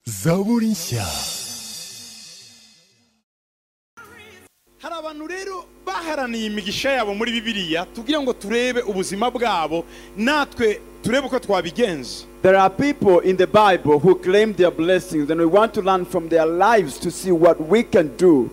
zaburi nshya. Hari abantu rero baharaniye imigisha yabo muri Bibiliya tugira ngo turebe ubuzima bwabo natwe turebe uko twabigenza. There are people in the Bible who claim their blessings, and we want to learn from their lives to see what we can do.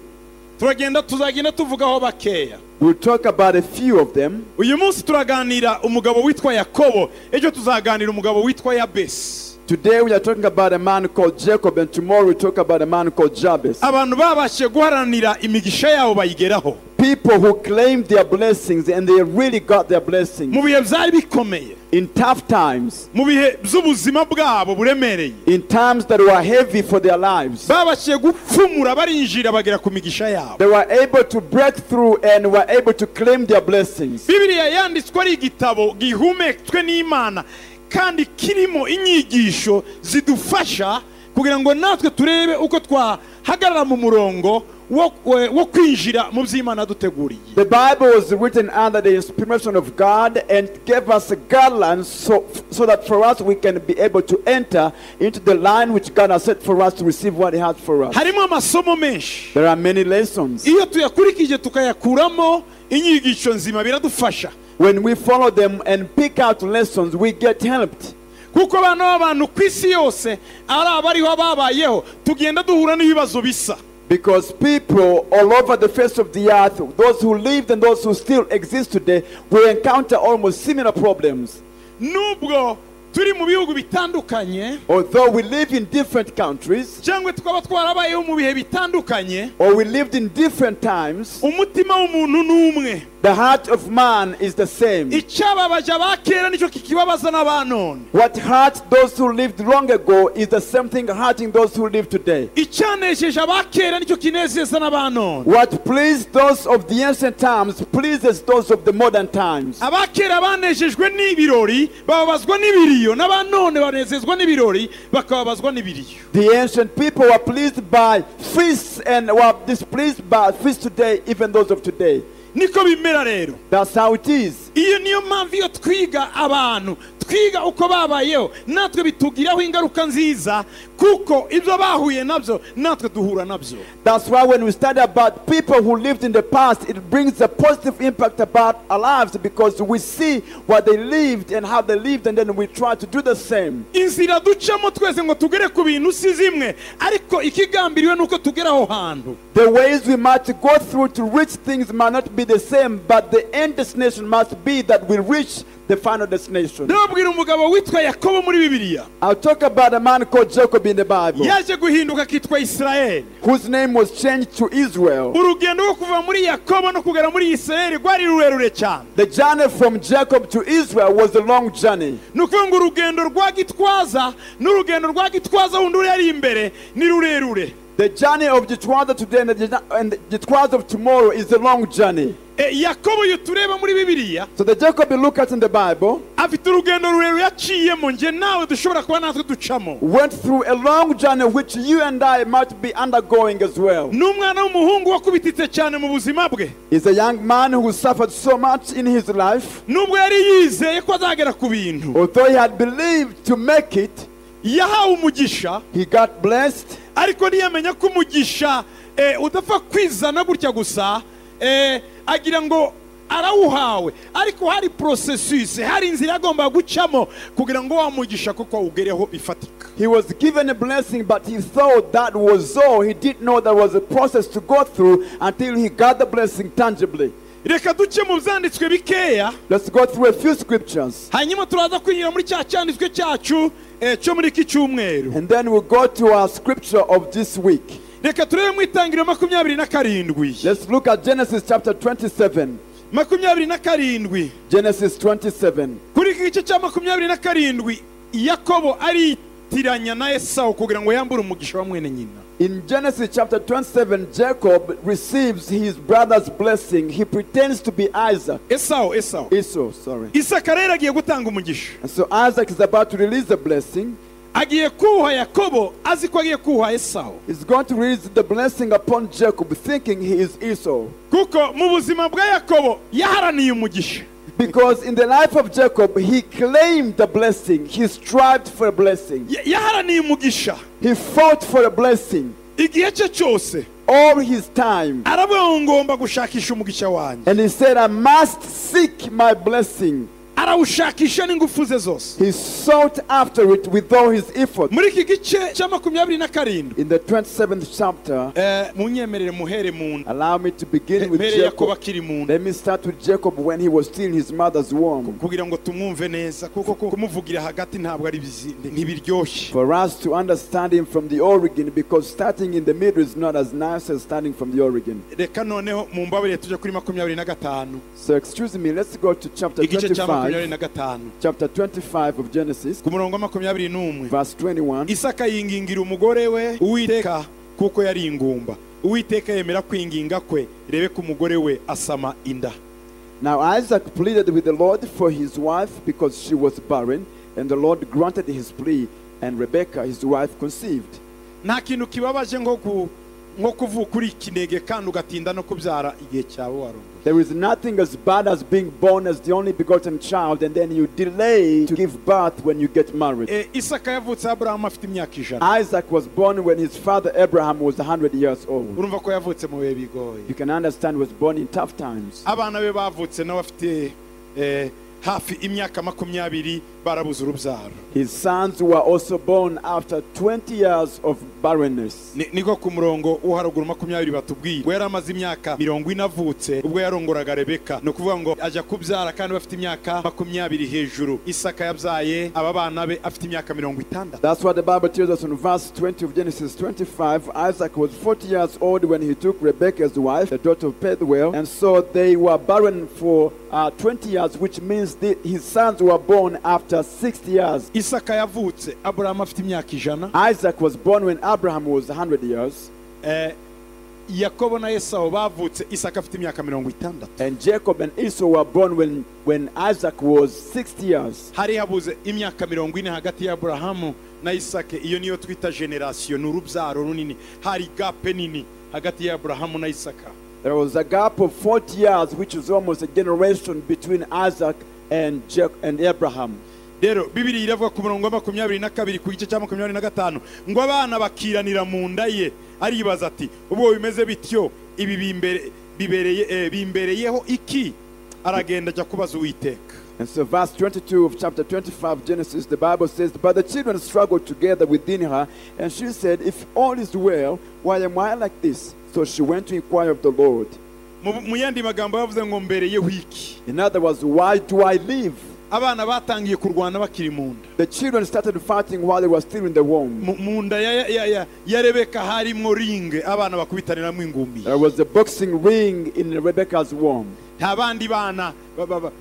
Tuzagenda tuvugaho bakeya. We'll talk about a few of them. Uyu munsi turaganira umugabo witwa Yakobo, ejo tuzaganira umugabo witwa Yabesi. Today we are talking about a man called Jacob, and tomorrow we talk about a man called Jabez. Abantu babashe guharanira imigisha yabo bayigeraho. People who claim their blessings and they really got their blessings. Mu bihe byari bikomeye. In tough times. Mu bihe by'ubuzima bwabo buremereye. In times that were heavy for their lives. Babashe gupfumura barinjira bagera ku migisha yabo. They were able to break through and were able to claim their blessings. Bibiliya yanditswe ari igitabo gihumetswe n'Imana kandi kirimo inyigisho zidufasha kugira ngo natwe turebe uko twahagarara mu murongo wo kwinjira mu by'Imana duteguriye. The Bible was written under the inspiration of God and gave us guidelines so that for us we can be able to enter into the line which God has set for us to receive what He has for us. Harimo amasomo menshi. There are many lessons. Iyo tuyakurikije tukayakuramo inyigisho nzima biradufasha. When we follow them and pick out lessons, we get helped. Kuko abantu kwisi yose ari abariho babayeho tugenda duhura n'ibibazo bisa. Because people all over the face of the earth, those who lived and those who still exist today, will encounter almost similar problems. Nubwo turi mu bihugu bitandukanye, although we live in different countries, cyangwa twaba twarabayeho mu bihe bitandukanye, or we lived in different times, umutima w'umuntu n'umwe. The heart of man is the same. Icyababaje abakera nicyo kikibabaza n'abanone. What hurt those who lived long ago is the same thing hurting those who live today. Icyanesheje abakera nicyo kinezeza n'abanone. What pleased those of the ancient times pleases those of the modern times. Abakera banejejwe n'ibirori bababazwa n'ibiriyo, n'abanone banezezwa n'ibirori bakababazwa n'ibiriyo. The ancient people were pleased by feasts and were displeased by feasts today, even those of today. Niko bimera rero. That's how it is. Iyo niyo mpamvu iyo twiga abantu twiga uko babayeho natwe bitugiraho ingaruka nziza kuko ibyo bahuye nabyo natwe duhura nabyo. That's why when we study about people who lived in the past, it brings a positive impact about our lives because we see what they lived and how they lived, and then we try to do the same. Inzira ducamo twese ngo tugere ku bintu si zimwe ariko ikigambiriwe nuko tugera aho hantu. The ways we might go through to reach things might not be the same, but the end destination must be that we reach the final destination. Umugabo witwa Yakobo muri Bibiliya. I'll talk about a man called Jacob in the Bible. Yaje guhinduka kitwa Israel. Whose name was changed to Israel. Urugendo rwo kuva muri Yakobo no kugera muri Israel rwari rurerure cyane. The journey from Jacob to Israel was a long journey. Nuko ngo urugendo rwa Gitwaza n'urugendo rwa Gitwaza wundi uri imbere ni rurerure. The journey of Gitwaza today and the Gitwaza of tomorrow is a long journey. Yakobo yutureba muri Bibiliya. So the Jacob you look at in the Bible afite urugendo rurerure yaciyemo nje nawe dushobora kuba natwe ducamo. Went through a long journey which you and I might be undergoing as well. N'umwana w'umuhungu wakubititse cyane mu buzima bwe. He's a young man who suffered so much in his life. Nubwo yari yizeye ko azagera ku bintu. Although he had believed to make it, yahawe umugisha. He got blessed. Ariko ntiyamenya ko umugisha udapfa kwizana gutya gusa agira ngo arawuhawe, ariko hari processus, hari inzira agomba gucamo kugira ngo wamugisha kuko ugereho bifatika. He was given a blessing, but he thought that was all. He didn't know there was a process to go through until he got the blessing tangibly. Reka duce mu byanditswe bikeya. Let's go through a few scriptures. Hanyuma turaza kwinjira muri cyanditswe cyacu cyo muri iki cyumweru. And then we'll go to our scripture of this week. Reka turebe mu Itangiriro 27. Let's look at Genesis chapter 27. 27. Genesis 27. Kuri iki gice cya 27 Yakobo aritiranya na Esau kugira ngo yambure umugisha wa mwene nyina. In Genesis chapter 27, Jacob receives his brother's blessing. He pretends to be Isaac. Esau, sorry. Isaka rero agiye gutanga umugisha. And so Isaac is about to release the blessing. Agiye kuha Yakobo azi ko agiye kuha Esau. He's going to release the blessing upon Jacob, thinking he is Esau. Kuko mu buzima bwa Yakobo yaharaniye umugisha. Because in the life of Jacob, he claimed the blessing. He strived for a blessing. yaharaniye umugisha He fought for a blessing igihe cye cyose, all his time. aravuga ngo ngomba gushakisha umugisha wanjye. And he said, I must seek my blessing. arawushakisha n'ingufu ze zose. He sought after it with all his effort. muri iki gice cya 27 In the 27th chapter, munyemerere muhere mu nda, allow me to begin with mere Yakobo Jacob. akiri mu nda, Let me start with Jacob when he was still in his mother's womb. kugira ngo tumwumve neza, kuko kumuvugira hagati ntabwo ari ntibiryoshye. For us to understand him from the origin, because starting in the middle is not as nice as starting from the origin. reka noneho mu mbabare tujye kuri 25. So excuse me, let's go to chapter igice cya 25. 25 Chapter 25 of Genesis, ku murongo wa 21. verse 21. Isaka yingingira umugore we Uwiteka kuko yari ingumba. Uwiteka yemera kwinginga kwe, rebe ku mugore we asama inda. Now Isaac pleaded with the Lord for his wife because she was barren, and the Lord granted his plea, and Rebekah his wife conceived. Nta kintu kibabaje nko kuvuka uri ikinege kandi ugatinda no kubyara igihe cyawe warongoye. There is nothing as bad as being born as the only begotten child, and then you delay to give birth when you get married. Isaka yavutse Aburahamu afite imyaka 100. Isaac was born when his father Abraham was 100 years old. urumva ko yavutse mu bihe bigoye. You can understand he was born in tough times. abana be bavutse nawe afite hafi imyaka 20 barabuze urubyaro. His sons were also born after 20 years of barrenness. niko ku murongo uharuguru 20 batubwiye ngo yaramaze imyaka 40 avutse ubwo yarongoraga Rebeka, no kuvuga ngo aja kubyara kandi bafite imyaka 20 hejuru. Isaka yabyaye aba bana be afite imyaka 60. That's what the Bible tells us in verse 20 of Genesis 25. Isaac was 40 years old when he took Rebekah as wife, the daughter of Pethuel, and so they were barren for 20 years, which means his sons were born after 60 years. Isaka yavutse Aburahamu afite imyaka 100. Isaac was born when Abraham was 100 years. Yakobo na Esau bavutse Isaka afite imyaka 60. And Jacob and Esau were born when Isaac was 60 years. hari habuze imyaka 40 hagati ya Aburahamu na Isaka. Iyo niyo twita generation, n'urubyaro runini. hari gap nini hagati ya Aburahamu na Isaka. There was a gap of 40 years, which is almost a generation between Isaac and Abraham. Rero Bibiliya iravuga ku murongo wa 22 ku gice cya 25 ngo abana bakiranira mu nda ye, aribaza ati ubwo bimeze bityo ibi bimbereyeho iki? aragenda ajya kubaza Uwiteka. And so verse 22 of chapter 25 Genesis, the Bible says, but the children struggled together within her, and she said, if all is well, why am I like this? So she went to inquire of the Lord. mu yandi magambo yavuze ngo mbereyeho iki. In other words, why do I live? abana batangiye kurwana bakiri mu nda. The children started fighting while they were still in the womb. mu nda ya Rebeka harimo ringe abana bakubitaniramo ingumi. There was a boxing ring in Rebekah's womb. nta bandi bana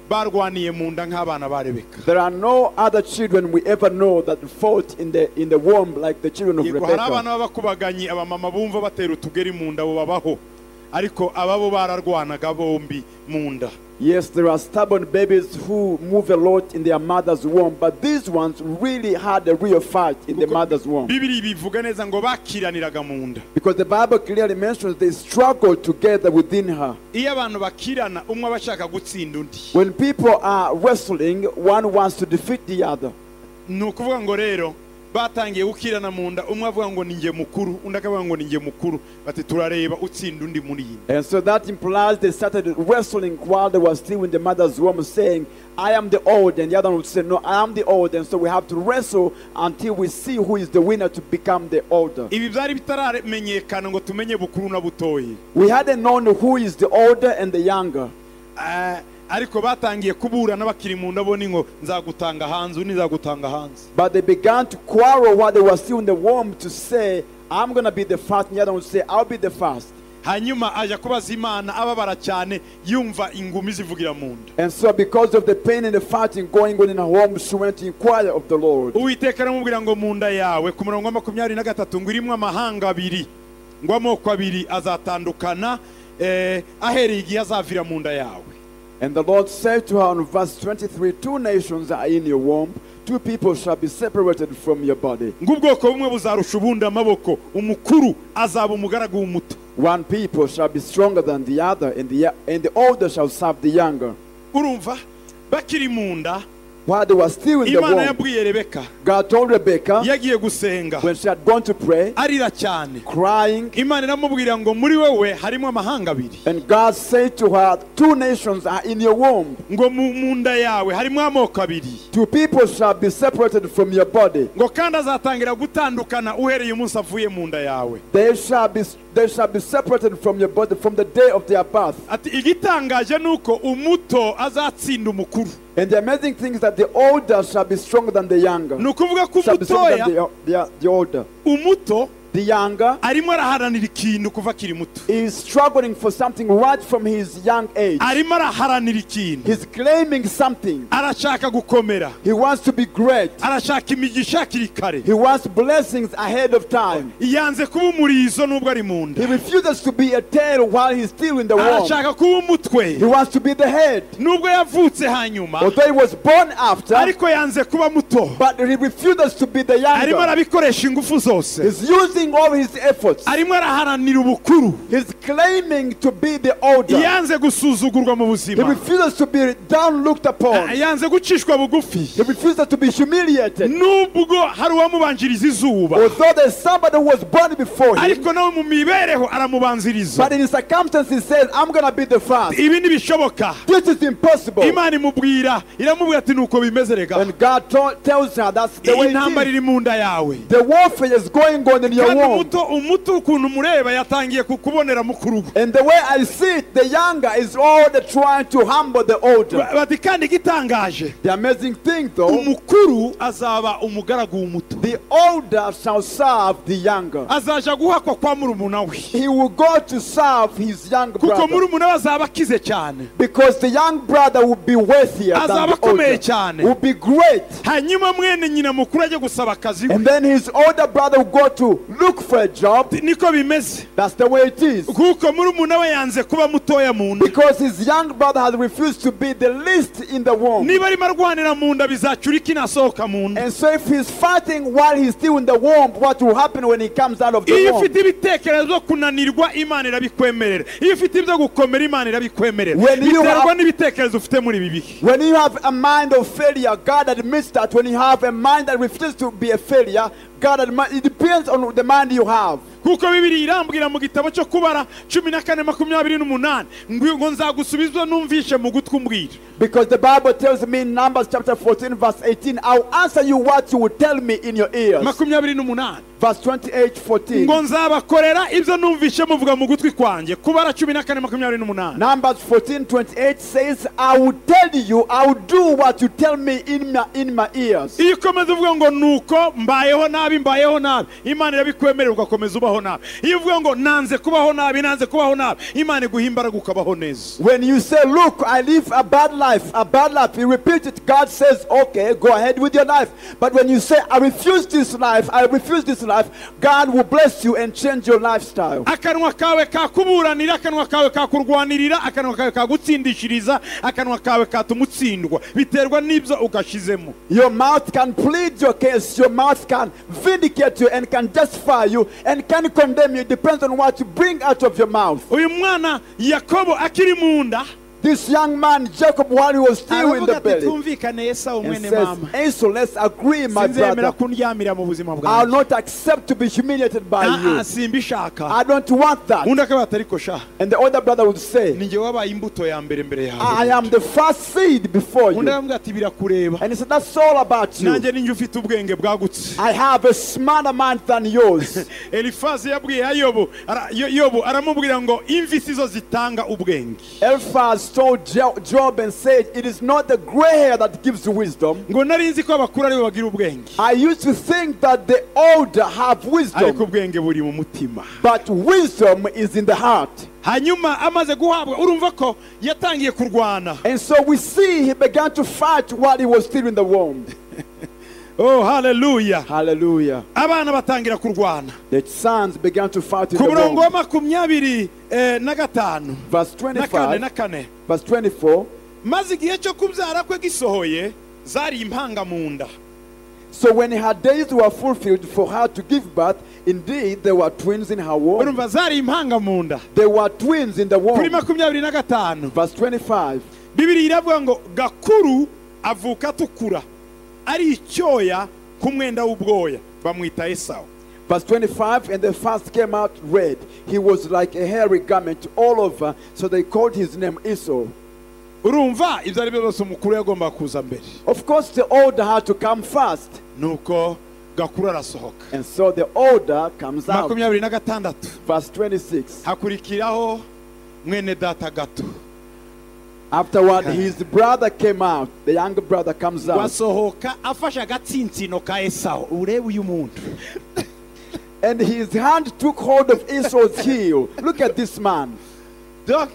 barwaniye mu nda nk'abana ba Rebeka. There are no other children we ever know that fought in the womb like the children of Yego hari Rebekah. abana b'abakubaganye abamama bumva batera utugeri mu nda bo babaho, ariko ababo bararwanaga bombi mu nda. Yes, there are stubborn babies who move a lot in their mother's womb, but these ones really had a real fight in the mother's womb. Bibiri bivuga neza ngo bakiraniraga mu nda. Because the Bible clearly mentions they struggled together within her. Iyo abantu bakirana umwe abashaka gutsinda undi. When people are wrestling, one wants to defeat the other. Nukuvuga ngo rero batangiye gukirana mu nda, umwe avuga ngo ninjye mukuru undi akavuga ngo ninjye mukuru, bati turareba utsinda undi muri iyi. And so that implies they started wrestling while they were still in the mother's womb, saying, I am the old, and the other one would say, no, I am the old, and so we have to wrestle until we see who is the winner to become the older. Ibi byari bitaramenyekana ngo tumenye bukuru na butoyi. We hadn't known who is the older and the younger. Ariko batangiye kuburana bakiri mu ndabo ni ngo nzagutanga hanze undi nzagutanga hanze. But they began to quarrel while they were still in the womb to say, I'm going to be the first, and the other one would say, I'll be the first. Hanyuma aja kubaza Imana ababara cyane yumva ingumi zivugira mu nda. And so because of the pain and the fighting going on in her womb, she went to inquire of the Lord. Uwiteka aramubwira ngo mu nda yawe ku murongo wa 23 ngo irimo amahanga abiri ngo amoko abiri azatandukana ahereye igihe azavira mu nda yawe. And the Lord said to her in verse 23, two nations are in your womb, two people shall be separated from your body. Ngubwoko bumwe buzarusha ubundi amaboko, umukuru azaba umugaragu w'umuto. One people shall be stronger than the other, and the older shall serve the younger. Urumva bakiri mu nda while they were still in the Imana womb, yabwiye Rebeka God told Rebecca yagiye gusenga when she had gone to pray, arira cyane crying, Imana iramubwira ngo muri wowe harimo amahanga abiri and God said to her, 2 nations are in your womb. ngo mu nda yawe harimo amoko abiri 2 people shall be separated from your body. ngo kandi azatangira gutandukana uhereye umunsi avuye mu nda yawe They shall be separated from your body from the day of their birth. ati igitangaje nuko umuto azatsinda umukuru And the amazing thing is that the older shall be stronger than the younger. ni ukuvuga ko Shall be stronger umutoya than the older. umuto The younger arimo araharanira ikintu kuva akiri muto is struggling for something right from his young age. arimo araharanira ikintu He's claiming something. arashaka gukomera He wants to be great. arashaka imigisha hakiri kare He wants blessings ahead of time. yanze kuba umurizo nubwo ari mu He nda refuses to be a tail while he's still in the womb. arashaka kuba umutwe He wants to be the head. nubwo yavutse hanyuma Although he was born after, ariko yanze kuba muto but he refuses to be the arimo younger. arabikoresha ingufu zose He's using all his efforts. arimo araharanira ubukuru He's claiming to be the older. yanze gusuzugurwa mu He buzima refuses to be down looked upon. yanze gucishwa bugufi He refuses to be humiliated. nubwo hari uwamubanjiriza izuba Although there's somebody who was born before him, ariko nawe mu mibereho aramubanziriza but in his circumstances he says, I'm going to be the first. ibi ntibishoboka This is impossible. imana imubwira iramubwira ati nuko bimeze rega And God tells her that's the way intambara it is. iri mu nda yawe The warfare is going on in your kandi womb. umuto ukuntu mureba yatangiye kubonera mukuru we And the way I see it, the younger is all the trying to humble the older. bati kandi igitangaje The amazing thing though, umukuru azaba umugaragu w'umuto the older shall serve the younger. azaja guhakwa kwa murumuna we He will go to serve his young kuko brother. murumuna we azaba akize cyane Because the young brother will be wealthier than azaba the akomeye older. cyane Will be great. hanyuma mwene nyina mukuru ajye gusaba akazi we And then his older brother will go to look for a job. niko bimeze That's the way it is. kuko murumuna we yanze kuba mutoya mu nda Because his young brother has refused to be the least in the womb. niba arimo arwanira mu nda bizacura iki nasohoka mu nda And so if he's fighting while he's still in the womb, what will happen when he comes out of the iyo womb? ufite ibitekerezo byo kunanirwa imana irabikwemerera iyo ufite ibyo gukomera imana irabikwemerera When you biterwa have- n'ibitekerezo ufite muri ibi bihe When you have a mind of failure, God admits that. When you have a mind that refuses to be a failure, God admits. It depends on the mind you have. kuko bibiri irambwira mu gitabo cyo kubara 14:28 ngo nzagusubizwa numvishe mu gutwi umbwira Because the Bible tells me in Numbers chapter 14 verse 18, I'll answer you what you will tell me in your ears. 28 Verse 28, 14. ngo nzabakorera ibyo numvishe muvuga mu gutwi kwanjye kubara 14:28 Numbers 14:28 says, I will tell you, I will do what you tell me in my ears. iyo ukomeza uvuga ngo nuko mbayeho nabi imana irabikwemerera ugakomeza ubaho nabi iyo uvuga ngo nanze kubaho nabi imana iguha imbaraga ukabaho neza When you say, look, I live a bad life, you repeat it, God says, okay, go ahead with your life. But when you say, I refuse this life, God will bless you and change your lifestyle. akanwa kawe kakuburanira akanwa kawe kakurwanirira akanwa kawe kagutsindishiriza akanwa kawe katumutsindwa biterwa n'ibyo ugashizemo. Your mouth can plead your case, your mouth can vindicate you and can justify you and can condemn you. It depends on what you bring out of your mouth. uyu mwana Yakobo akiri mu nda This young man, Jacob, while he was still in the belly, tumvikane Esau and mwene says, mama Esau, let's agree, my sinzemera brother. kundyamira mu buzima I'll bwawe not accept to be humiliated by you. simbishaka I don't want that. undi akaba atariko sha And the older brother would say, ninjye wabaye imbuto ya mbere yawe I am the first seed before undi you. aramubwira ati birakureba And he said, that's all about you. nanjye ninjye ufite ubwenge bwagutse I have a smarter mind than yours. Elifazi yabwiye Yobu aramubwira ngo imvi sizo zitanga ubwenge Eliphaz told Job and said, it is not the gray hair that gives wisdom. ngo nari nzi ko abakuru aribo bagira ubwenge I used to think that the older have ariko wisdom, ubwenge buri mu mutima but wisdom is in the heart. hanyuma amaze guhabwa urumva ko yatangiye kurwana. And so we see he began to fight while he was still in the womb. Oh, hallelujah. Hallelujah. Abana batangira kurwana. The sons began to fight in Ku the murongo wa womb. 25 Verse na 25, kane verse 24. maze igihe cyo kubyara kwe gisohoye zari impanga mu nda. So when her days were fulfilled for her to give birth, indeed there were twins in her womb. Urumva zari impanga mu nda. There were twins in the Kuri womb. 25 Verse 25. Bibiri iravuga ngo gakuru avuka atukura ari icyoya ku mwenda w'ubwoya bamwita Esau. Verse 25, and the first came out red. He was like a hairy garment all over, so they called his name Esau. Urumva ibyo ari byo byose umukuru yagomba kuza mbere. Of course, the older had to come first. Nuko gakuru arasohoka. And so the older comes out. 26. Verse 26. Hakurikiraho mwene data gato. Afterward, his brother came out. The younger brother comes out. Wasohoka afashe agatsinsino ka Esau. Urebe uyu muntu. And his hand took hold of Esau's heel. Look at this man. Dog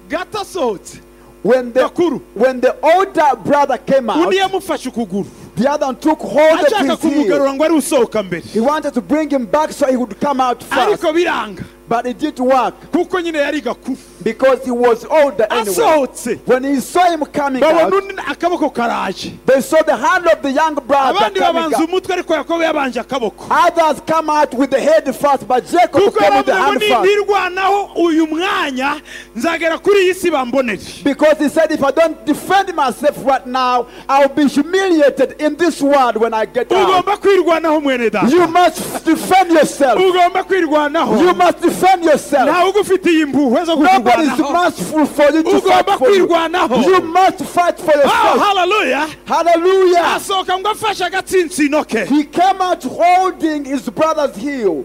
gato asohotse. When the older brother came out, undi yamufashe ukuguru. The other one took hold of ashaka his heel. kumugarura ngo ari usohoka mbere. He wanted to bring him back so he would come out first. Ariko biranga. But it didn't work. Kuko nyine yari gakuru. Because he was older anyway. Asohotse. When he saw him coming out, akaboko karaje. they saw the hand of the young brother Abandi coming babanza out. umutwe ariko Yakobo yabanje akaboko. Others come out with the head first, but Jacob came with the hand first. Ndirwanaho uyu mwanya nzagera kuri iyi si bambonere. Because he said, if I don't defend myself right now, I'll be humiliated in this world when I get out. Ugomba kwirwanaho mwene data. You must defend yourself. Ugomba kwirwanaho. You must defend yourself. Ntawe ugufitiye impuhwe zo Nobody is kwirwanaho. merciful for you to fight Ugomba for you. kwirwanaho. You must fight for Oh, yourself. hallelujah. Hallelujah. Asohoka ngo afashe agatsinsino ke. He came out holding his brother's heel.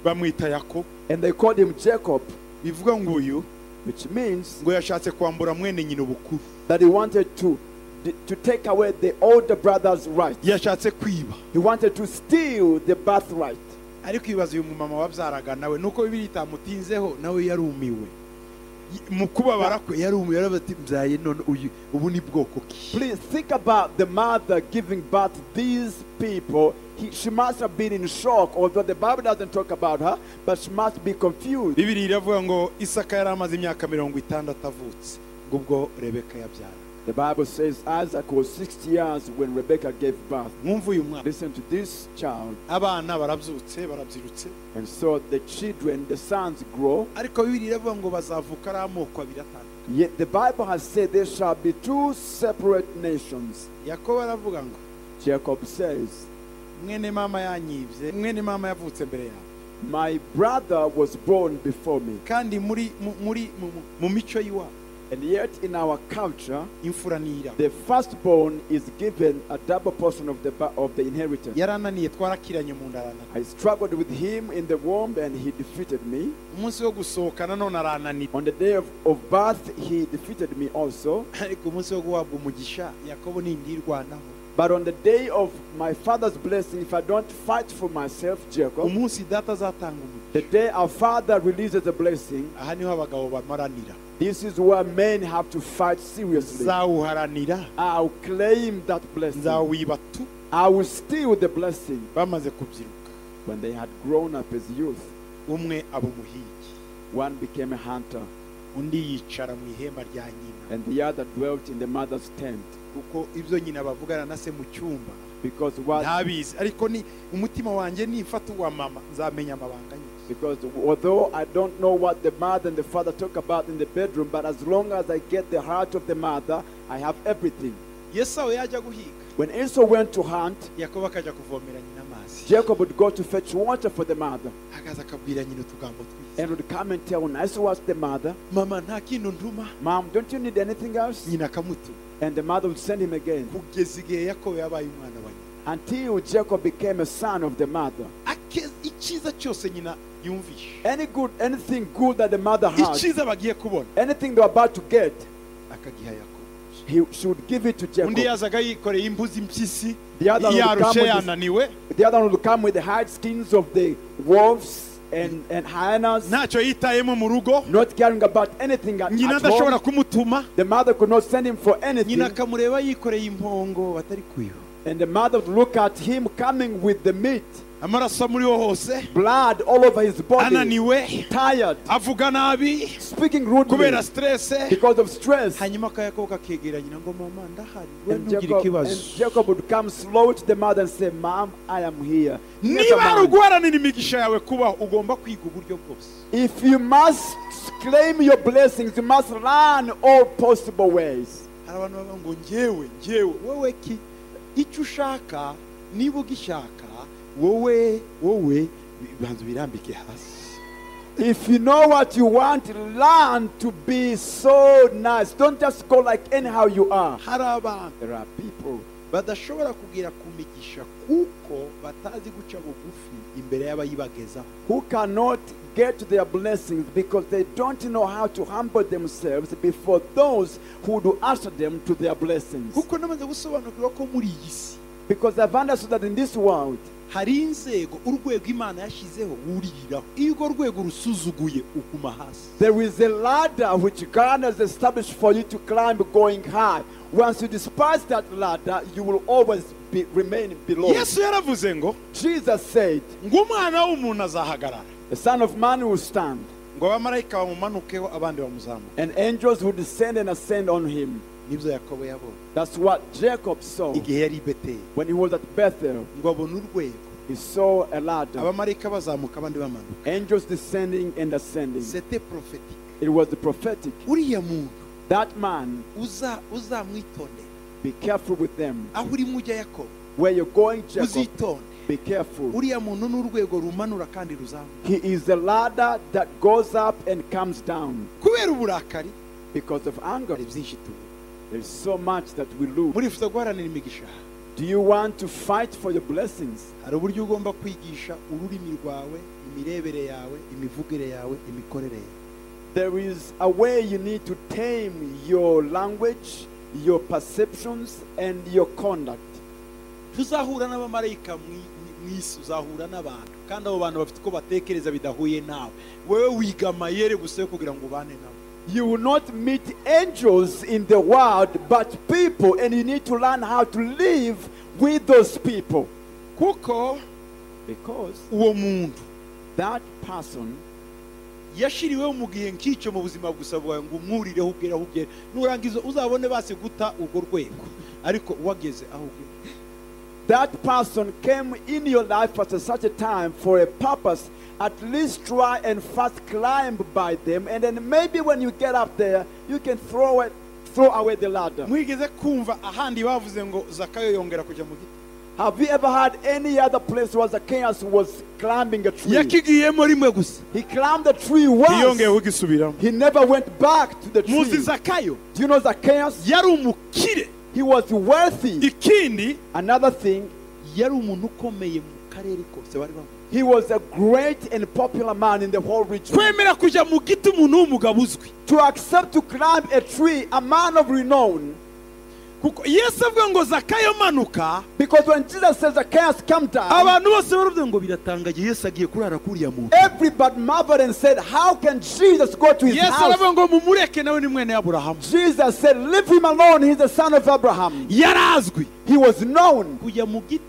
Bamwita Yakobo. And they called him Jacob, Bivuga ngo uyu which means ngo yashatse kwambura mwene nyina ubukuru. that he wanted to take away the older brother's right. Yashatse kwiba. He wanted to steal the birthright. Ariko ibaza uyu mumama wabyaraga nawe nuko Bibiliya itamutinzeho nawe yarumiwe. Mu kubabara kwe yarumiwe yarabati mbyaye none ubu ni bwoko ki. Please think about the mother giving birth to these people. She must have been in shock, although the Bible doesn't talk about her, but she must be confused. Bibiliya iravuga ngo Isaka yari amaze imyaka 60 avutse ubwo Rebeka yabyara. The Bible says Isaac was 60 years when Rebekah gave birth. Mwumva uyu mwana. Listen to this child. Abana barabyutse barabyirutse. And so the children, the sons grow. Ariko Bibiliya iravuga ngo bazavuka ari amoko abiri atandukanye. Yet the Bible has said there shall be two separate nations. Yakobo aravuga ngo Jacob says, mwene mama yanyibye, mwene mama yavutse mbere yawe. my brother was born before me. Kandi mu mico yiwa. And yet in our culture, Imfura nira. the firstborn is given a double portion of the inheritance. Yarananiye twarakiranye mu ndarana. I struggled with him in the womb and he defeated me. Umunsi wo gusohokana none arananiye. On the day of birth, he defeated me also. Ariko umunsi wo guhabwa umugisha Yakobo nindirwanaho. But on the day of my father's blessing, if I don't fight for myself, Jacob, Umunsi data azatanga umugisha. the day our father releases a blessing, Aha niho abagabo bamaranira. this is where men have to fight seriously. Zawuharanira. I'll claim that blessing. Nzawiba tu. I will steal the blessing. Bamaze kubyiruka. When they had grown up as youth, Umwe aba umuhigi. one became a hunter, Undi yicara mu ihema rya nyina. and the other dwelt in the mother's tent. Kuko ibyo nyina bavugana na se mu cyumba. Because what? Ntabizi. Ariko ni umutima wanjye nifata uwa mama nzamenya amabanga nyinshi. Because although I don't know what the mother and the father talk about in the bedroom, but as long as I get the heart of the mother, I have everything. Esau yajya guhiga. When Esau went to hunt, Yakobo akajya kuvomera nyina amazi. Jacob would go to fetch water for the mother Akaza akabwira nyina utugambo twiza. and would come and tell Esau was the mother, Mama nta kintu ntuma. Mom, don't you need anything else? Nyina akamutu. And the mother would send him again Kugeza igihe Yakobo yabaye umwana wa nyina. until Jacob became a son of the mother. Icyiza cyose nyina yumvishe. Anything good that the mother had, Icyiza bagiye kubona. anything they're about to get, Akagiha Yakobo. she would give it to Jacob. Undi yazaga yikoreye imbuzi impyisi. The other one would Yarushe come with yananiwe. the other one would come with the hide skins of the wolves and hyenas, Ntacyo yitayemo mu rugo. not caring about anything at Nyina home. adashobora kumutuma. The mother could not send him for anything. Nyina akamureba yikoreye impongo batari kuyo. And the mother would look at him coming with the meat, Amaraso muri wo hose. blood all over his body, Ananiwe. tired, Avuga nabi. speaking rudely Kubera stress. because of stress. Hanyuma Yakobo kakegera nyina ngo mama ndahari. We And ntugire ikibazo. Jacob would come slow to the mother and say, Mom, I am here. Never Niba mind. ari uguharanira imigisha yawe kubaho ugomba kwiga uburyo bwose. If you must claim your blessings, you must learn all possible ways. hari abantu bavuga ngo njyewe wowe ki icyo ushaka niba ugishaka wowe bibanza birambike hasi. If you know what you want, learn to be so nice. Don't just go like anyhow you are. hari abantu There are people badashobora kugira kumigisha kuko batazi guca bugufi imbere y'abayibagezaho. who cannot get to their blessings because they don't know how to humble themselves before those who do answer them to their blessings. kuko namaze gusobanukirwa ko muri iyi si Because I've understood that in this world, hari inzego urwego Imana yashyizeho wuririraho. iyo urwo rwego rusuzuguye uguma hasi. there is a ladder which God has established for you to climb going high. Once you despise that ladder, you will always remain below. Yesu yaravuze ngo Jesus said, ng'umwana w'umuntu azahagarara the Son of Man will stand, ngo abamarayika bamumanukeho abandi bamuzamuke. and angels will descend and ascend on him. nibyo Yakobo yabonye That's what Jacob saw igihe yari i Beteli, when he was at Bethel. ngo abone urwego He saw a ladder, abamarayika bazamuka abandi bamanuka. angels descending and ascending. C'était prophétique. It was the prophetic. uriya muntu That man, uzamwitondera be careful with them. aho urimo ujya Yakobo Where you're going, Jacob, uzitonde. be careful. uriya muntu ni urwego rumanura kandi ruzamuka. He is the ladder that goes up and comes down. kubera uburakari Because of anger, hari byinshi tubura. there's so much that we lose. murifuza guharanira imigisha. Do you want to fight for your blessings? hari uburyo ugomba kwigisha ururimi rwawe, imirebere yawe, imivugire yawe, imikorere yawe. There is a way you need to tame your language, your perceptions, and your conduct. tuzahura n'abamarayika mu isi, uzahura n'abantu kandi abo bantu bafite uko batekereza bidahuye nawe. wowe wiga amayeri gusa kugira ngo ubane nabo. You will not meet angels in the world, but people, and you need to learn how to live with those people. kuko Because uwo muntu that person yashiriweho mu gihe nk'icyo mu buzima gusa bwawe ngo umwurireho ugere aho ugere, nurangiza uzabone basi guta urwo rwego, ariko wageze aho ugere. that person came in your life at such a time for a purpose. At least try and first climb by them, and then maybe when you get up there, you can throw away the ladder. mwigeze kumva ahandi bavuze ngo Zakayo yongera kujya mu giti? Have you ever had any other place where Zacchaeus was climbing a tree? yakigiyemo rimwe gusa, He climbed the tree ntiyongeye once. kugisubiramo. He never went back to the muzi tree. Zakayo Do you know Zacchaeus? yari umukire. He was wealthy. ikindi Another thing, yari umuntu ukomeye mu karere kose bari bamuzi. he was a great and popular man in the whole region. kwemera kujya mu giti umuntu w'umugabo uzwi, To accept to climb a tree, a man of renown, kuko Yesu avuga ngo Zakayo manuka, because when Jesus says Zacchaeus come down, abantu bose baravuga ngo biratangaje Yesu agiye kurara kuriya muntu. everybody marveled and said, how can Jesus go to his Yesu house? aravuga ngo mumureke nawe ni mwene Aburahamu. Jesus said, leave him alone, he's the son of Abraham. yarazwi He was known kujya mu giti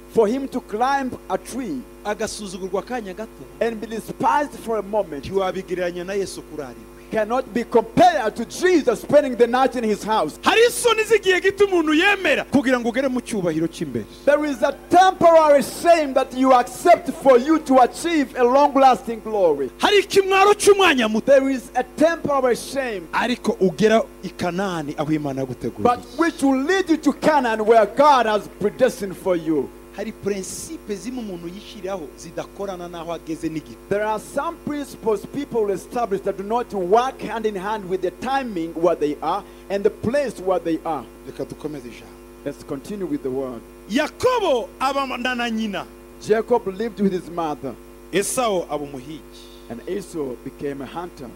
for him to climb a tree agasuzugurwa akanya gato, and be despised for a moment. ntiwabigereranya na Yesu kurariwe. Cannot be compared to Jesus spending the night in his house. hari isoni z'igihe gito umuntu yemera kugira ngo ugere mu cyubahiro cy'imbere. There is a temporary shame that you accept for you to achieve a long-lasting glory. hari ikimwaro cy'umwanya muto, There is a temporary shame, ariko ugera i Kanani aho Imana but yaguteguriye. which will lead you to Canaan where God has predestined for you. hari prinsipe zimwe umuntu yishyiraho zidakorana n'aho ageze n'igihe. There are some principles people establish that do not work hand in hand with the timing where they are and the place where they are. reka dukomeze ijambo. Let's continue with the word. Yakobo abana na nyina, Jacob lived with his mother, Esau aba umuhigi. and Esau became a hunter.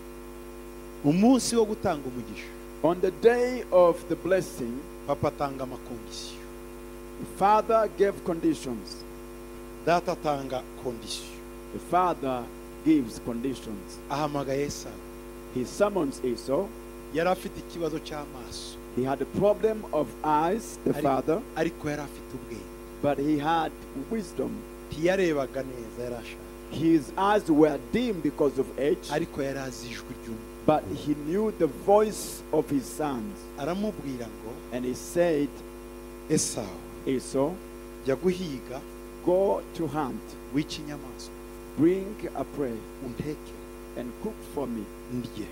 umunsi wo gutanga umugisha, On the day of the blessing, papa atanga amakondisiyo, the father gave conditions. data atanga kondisiyo. The father gives conditions. ahamagaye Esau. He summons Esau. yari afite ikibazo cy'amaso, He had a problem of eyes, the father, ariko yari afite ubwenge. but he had wisdom. ntiyarebaga neza, yari ashaka, His eyes were dim because of age, ariko yari azi ijwi ry'umwe. but he knew the voice of his sons. aramubwira ngo And he said, Esau, Esau, jya guhiga go to hunt, w'ikinyamaswa bring a prey, unteke, and cook for me, ndye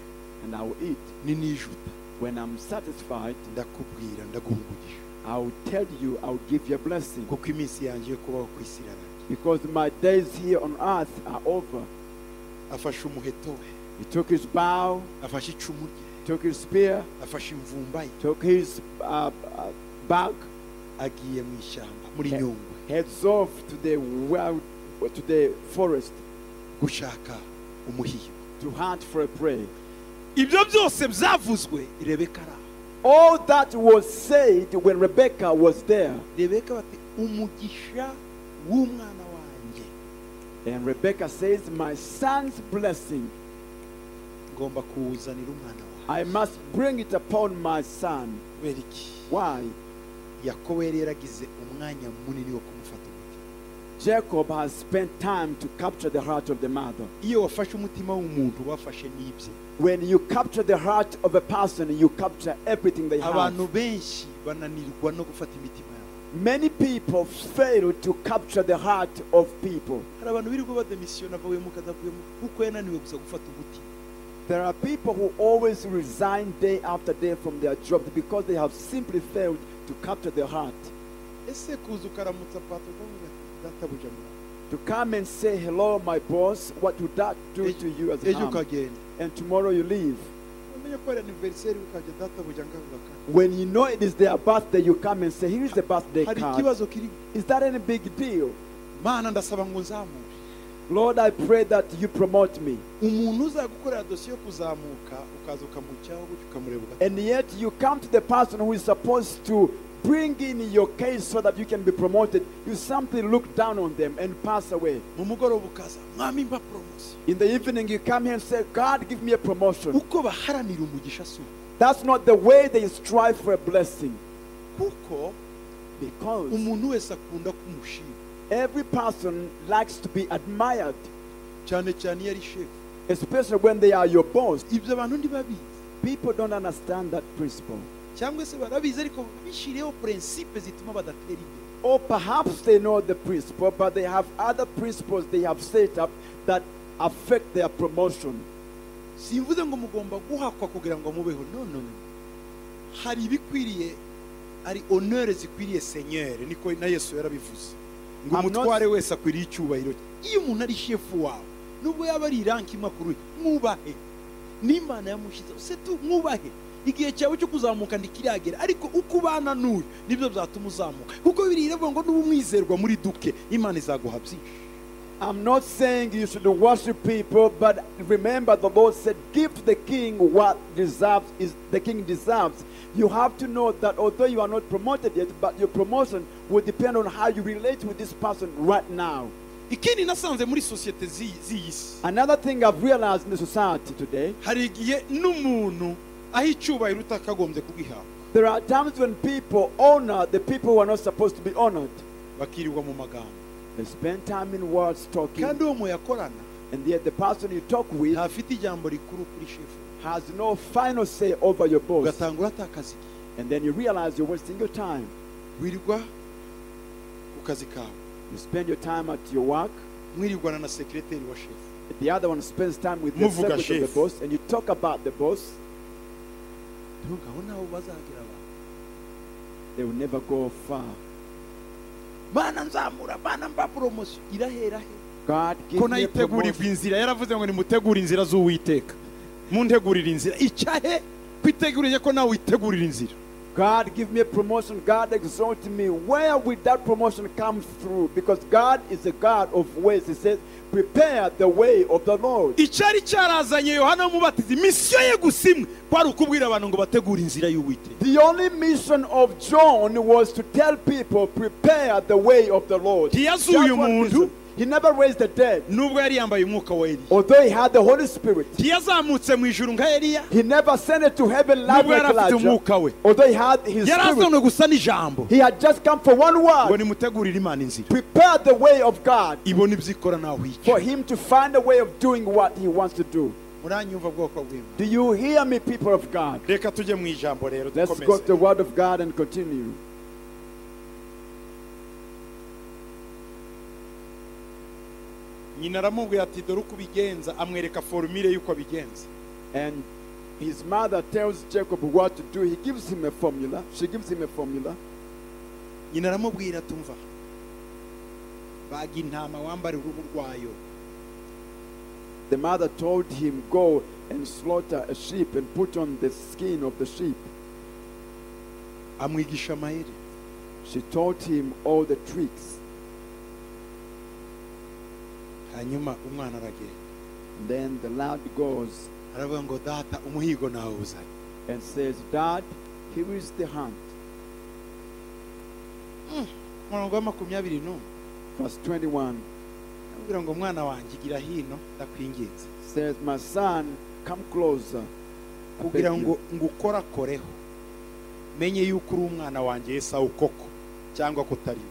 and I will eat. ninijuta When I'm satisfied, ndakubwira ndaguha umugisha I will tell you, I will give you a blessing. kuko iminsi yanjye yo kubaho ku isi irarangiye. Because my days here on earth are over. afashe umuheto we, He took his bow, afashe icumu rye, took his spear, afashe imvumba ye, took his bag, agiye mu ishyamba muri He- nyungwe heads off to the wild, to the forest gushaka umuhigo. to hunt for a prey. ibyo byose byavuzwe rebeka ari aho. All that was said when Rebecca was there. rebeka bati umugisha w'umwana wanjye And Rebecca says, my son's blessing, ngomba kuwuzanira umwana wanjye. I must bring it upon my son. kubera iki? Why? yakobo yari yaragize umwanya munini wo kumufata umutima. Jacob has spent time to capture the heart of the mother. iyo wafashe umutima w'umuntu wafashe n'ibye. When you capture the heart of a person, you capture everything they have. abantu benshi bananirwa no gufata imitima yabo. Many people fail to capture the heart of people. hari abantu birirwa bademisiyona avuyemo kadavuyemo kuko yananiwe gusa gufata umutima. There are people who always resign day after day from their job because they have simply failed to capture their heart. ese kuza ukaramutsa pato ukavuga ati databuja muraho, To come and say, hello, my boss, what would that do to you as a ejo harm? ukagenda And tomorrow you leave. umenya ko ari anniversaire ukajya databuja ngavuga kandi When you know it is their birthday, you come and say, here is the birthday hari card. ikibazo kiri. Is that any big deal? mana ndasaba ngo nzamure. Lord, I pray that you promote me. umuntu uzagukorera dosiye yo kuzamuka ukaza ukamucaho gutyo ukamureba ugati And yet you come to the person who is supposed to bring in your case so that you can be promoted. You simply look down on them and pass away. mu mugoroba ukaza mwami mba poromosiyo. In the evening, you come here and say, God, give me a promotion. uko baharanira umugisha si uko. That's not the way they strive for a blessing. kuko Because umuntu wese akunda kumushima every person likes to be admired, cyane cyane iyo ari shefu. especially when they are your boss. ibyo abantu ntibabizi People don't understand that principle. cyangwa se barabizi ariko bishiriyeho prinsipe zituma badatera imbere. Or perhaps they know the principle, but they have other principles they have set up that affect their promotion. simvuze ngo mugomba guhakwa kugira ngo mubeho, no no no. hari ibikwiriye, hari honore zikwiriye senyeri, niko na Yesu yarabivuze ngo I'm not- umutware wese akwiriye icyubahiro cye. iyo umuntu ari shefu wawe nubwo yaba ari iranki makuru mwubahe, n'Imana yamushyizeho se tu mwubahe. igihe cyawe cyo kuzamuka ndikiragera, ariko uko ubana n'uyu nibyo byatuma uzamuka, kuko biri iravuga ngo nuba umwizerwa muri duke Imana izaguha byinshi. I'm not saying you should worship people, but remember the Lord said, give to the king what deserves is the king deserves. You have to know that although you are not promoted yet, but your promotion will depend on how you relate with this person right now. ikindi nasanze muri sosiyete z'iyi si, Another thing I've realized in the society today, hari igihe n'umuntu aho icyubahiro utakagombye kugihabwa, there are times when people honor the people who are not supposed to be honored. bakirirwa mu magambo, They spend time in words talking, kandi uwo muyakorana and yet the person you talk with ntafite ijambo rikuru kuri shefu, has no final say over your boss. ugatanga uratakaza igihe. And then you realize you're wasting your time. wirirwa ku kazi kawe, You spend your time at your work, mwirirwana na sekireteri wa shefu, the other one spends time with the Muvuga secretary of chef. the boss, and you talk about the boss. ntugaho naho bazagera abantu. They will never go far. mana nzamura, mana mba poromosiyo, irahera he? God ko give me a nayitegurirwa promotion. inzira, yaravuze ngo nimutegure inzira z'uwiteka, muntegurire inzira. icyahe kwitegurire ko nawe witegurira inzira. God give me a promotion. God exalt me. Where will that promotion come through? Because God is a God of ways. He says, prepare the way of the Lord. icyari cyarazanye yohana w'umubatizi misiyo ye gusa imwe kwari ukubwira abantu ngo bategure inzira y'uwiteka. The only mission of John was to tell people, prepare the way of the Lord. Ntiyazuye Just one umuntu. mission. He never raised the dead. nubwo yari yambaye umwuka wa Eliya, Although he had the Holy Spirit, ntiyazamutse mu ijuru nka Eliya, he never ascended to heaven like nubwo yari afite Elijah. umwuka we, Although he had his yari spirit, azanwe gusa n'ijambo he had just come for one ngo word. nimutegurire Imana inzira, Prepare the way of God ibona ibyo ikora naho hica. for him to find a way of doing what he wants to do. muranyumva bwoko bw'Imana? Do you hear me, people of God? reka tujye mu ijambo rero Let's go to dukomeze. the word of God and continue. nyina aramubwira ati dore uko ubigenza, amwereka formule y'uko abigenza. And his mother tells Jacob what to do. He gives him a formula. She gives him a formula. Nyina aramubwira tumva, baga intama wambare uruhu rwayo. The mother told him, go and slaughter a sheep and put on the skin of the sheep. Amwigisha amayeri. She taught him all the tricks. Hanyuma umwana aragenda. Then the lad goes Aravuga ngo data umuhigo nawe uzanye. and says, Dad, here is the hunt. Murongo wa 21. Verse 21 Arabwira ngo mwana wanjye gira hino ndakwinginze. says, my son, come closer. I beg Kugira you. ngo ngukorakoreho. Menye yuko uri umwana wanjye Esau koko cyangwa kutari we.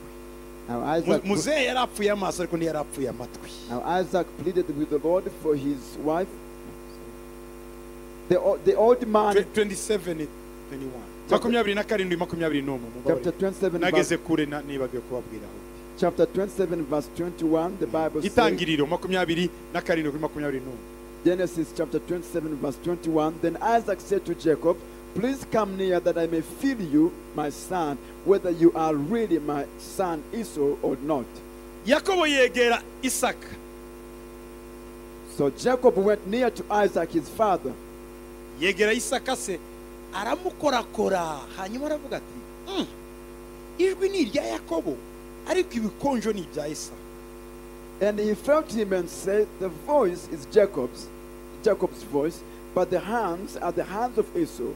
Now Isaac, Muzehe yarapfuye amaso ariko ntiyarapfuye amatwi. now Isaac pleaded with the Lord for his wife. The old man, 27 21 27 chapter 27, nageze verse, kure nibagiwe kubabwira aho. chapter 27, verse 21, the Bible says, Itangiriro 27 21. Genesis chapter 27, verse 21, then Isaac said to Jacob, please come near that I may feel you, my son, whether you are really my son Esau or not. Yakobo yegera Isaka. So Jacob went near to Isaac, his father. Yegera Isaka se aramukorakora hanyuma aravuga ati ijwi ni irya Yakobo ariko ibikonjo ni ibya Esau. And he felt him and said, the voice is Jacob's voice, but the hands are the hands of Esau.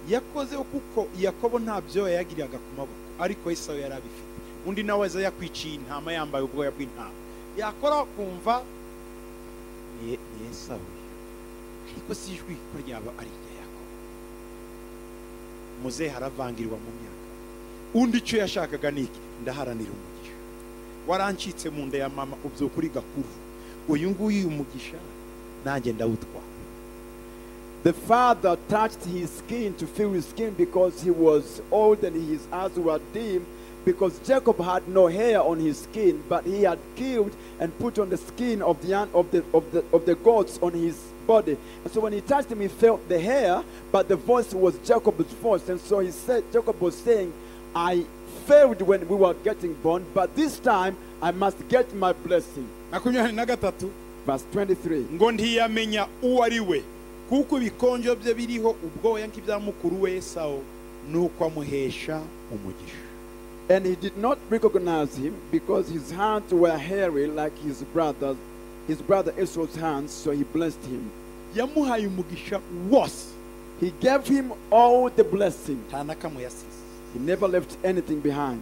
Yakoze kuko Yakobo ntabyo yagiraga ku maboko ariko Esau yarabifite. Undi nawe aza yakwiciye intama yambaye ubwoya bw'intama. Yakora kumva ni Esau. Ariko si ijwi ko ryaba ari irya Yakobo. Muzehe haravangirwa mu myaka. Undi cyo yashakaga niki ndaharanira umugisha. Warancitse mu nda ya mama ubyukuri gakuru. Uyu nguyu umugisha nanjye ndawutwara. The father touched his skin to feel his skin because he was old and his eyes were dim, because Jacob had no hair on his skin, but he had killed and put on the skin of the goats on his body. And so when he touched him, he felt the hair, but the voice was Jacob's voice. And so he said, Jacob was saying, I failed when we were getting born, but this time I must get my blessing. Verse 23. Ngo ntiyamenya uwo ari we kuko ibikonjo bye biriho ubwoya nk'ibya mukuru we Esau nuko amuhesha umugisha. And he did not recognize him because his hands were hairy like his brother Esau's hands, so he blessed him. Yamuhaye umugisha wose. He gave him all the blessing. Nta na kamwe yasize. He never left anything behind.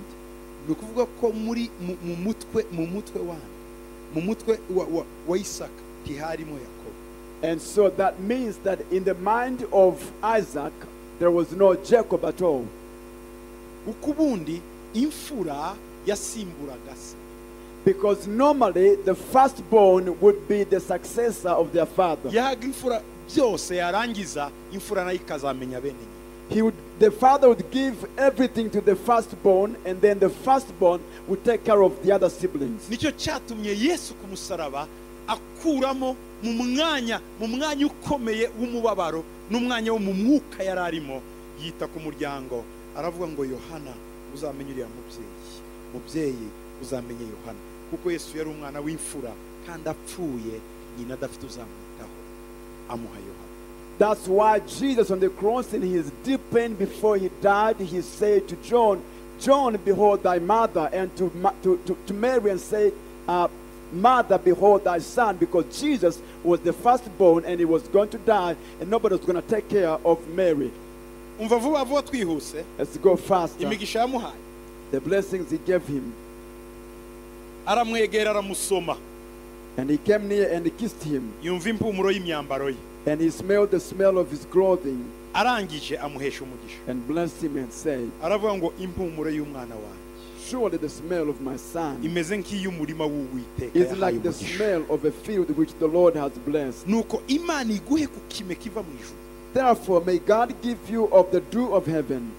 Nukuvuga ko muri mu mutwe wa Isaka tiharimo Yakobo. And so that means that in the mind of Isaac there was no Jacob at all. Ukubundi imfura yasimburaga se. Because normally the firstborn would be the successor of their father. Yahaga imfura byose yarangiza imfura nayo ikazamenya bene nyina. The father would give everything to the firstborn, and then the firstborn would take care of the other siblings. Nicyo cyatumye Yesu ku musaraba akuramo mu mwanya ukomeye w'umubabaro n'umwanya wo mu mwuka yararimo, yita ku muryango aravuga ngo Yohana uzamenye uriya mubyeyi uzamenye Yohana, kuko Yesu yari umwana w'imfura kandi apfuye nyina adafite uzamwitaho, amuha Yohana. That's why Jesus on the cross, in his deep pain before he died, he said to John, John, behold thy mother, and to Mary and say, Mother, behold thy son, because Jesus was the firstborn and he was going to die and nobody was going to take care of Mary. Let's go faster. The blessings he gave him. And he came near and he kissed him. And he smelled the smell of his clothing. And blessed him and said, surely the smell of my son is like the smell of a field which the Lord has blessed. Therefore may God give you of the dew of heaven,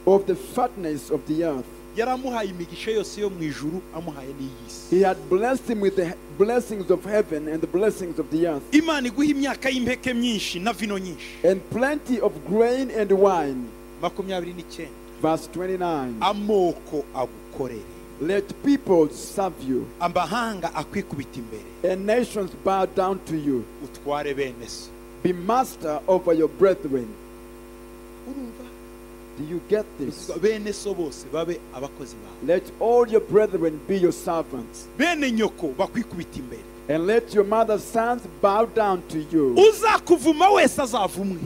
of the fatness of the earth, yaramuhaye imigisha yose yo mu ijuru amuhaye n'iy'isi. He had blessed him with the blessings of heaven and the blessings of the earth, Imana iguha imyaka y'impeke myinshi na vino nyinshi. and plenty of grain and wine. 29. Verse 29. Amoko agukorere, Let people serve you, amahanga akwikubita imbere, and nations bow down to you. utware bene so. Be master over your brethren. Urumva? Do you get this? Bene so bose babe abakozi bawe, Let all your brethren be your servants, bene nyoko bakwikubita imbere. and let your mother's sons bow down to you. Uzakuvuma wese azavumwe,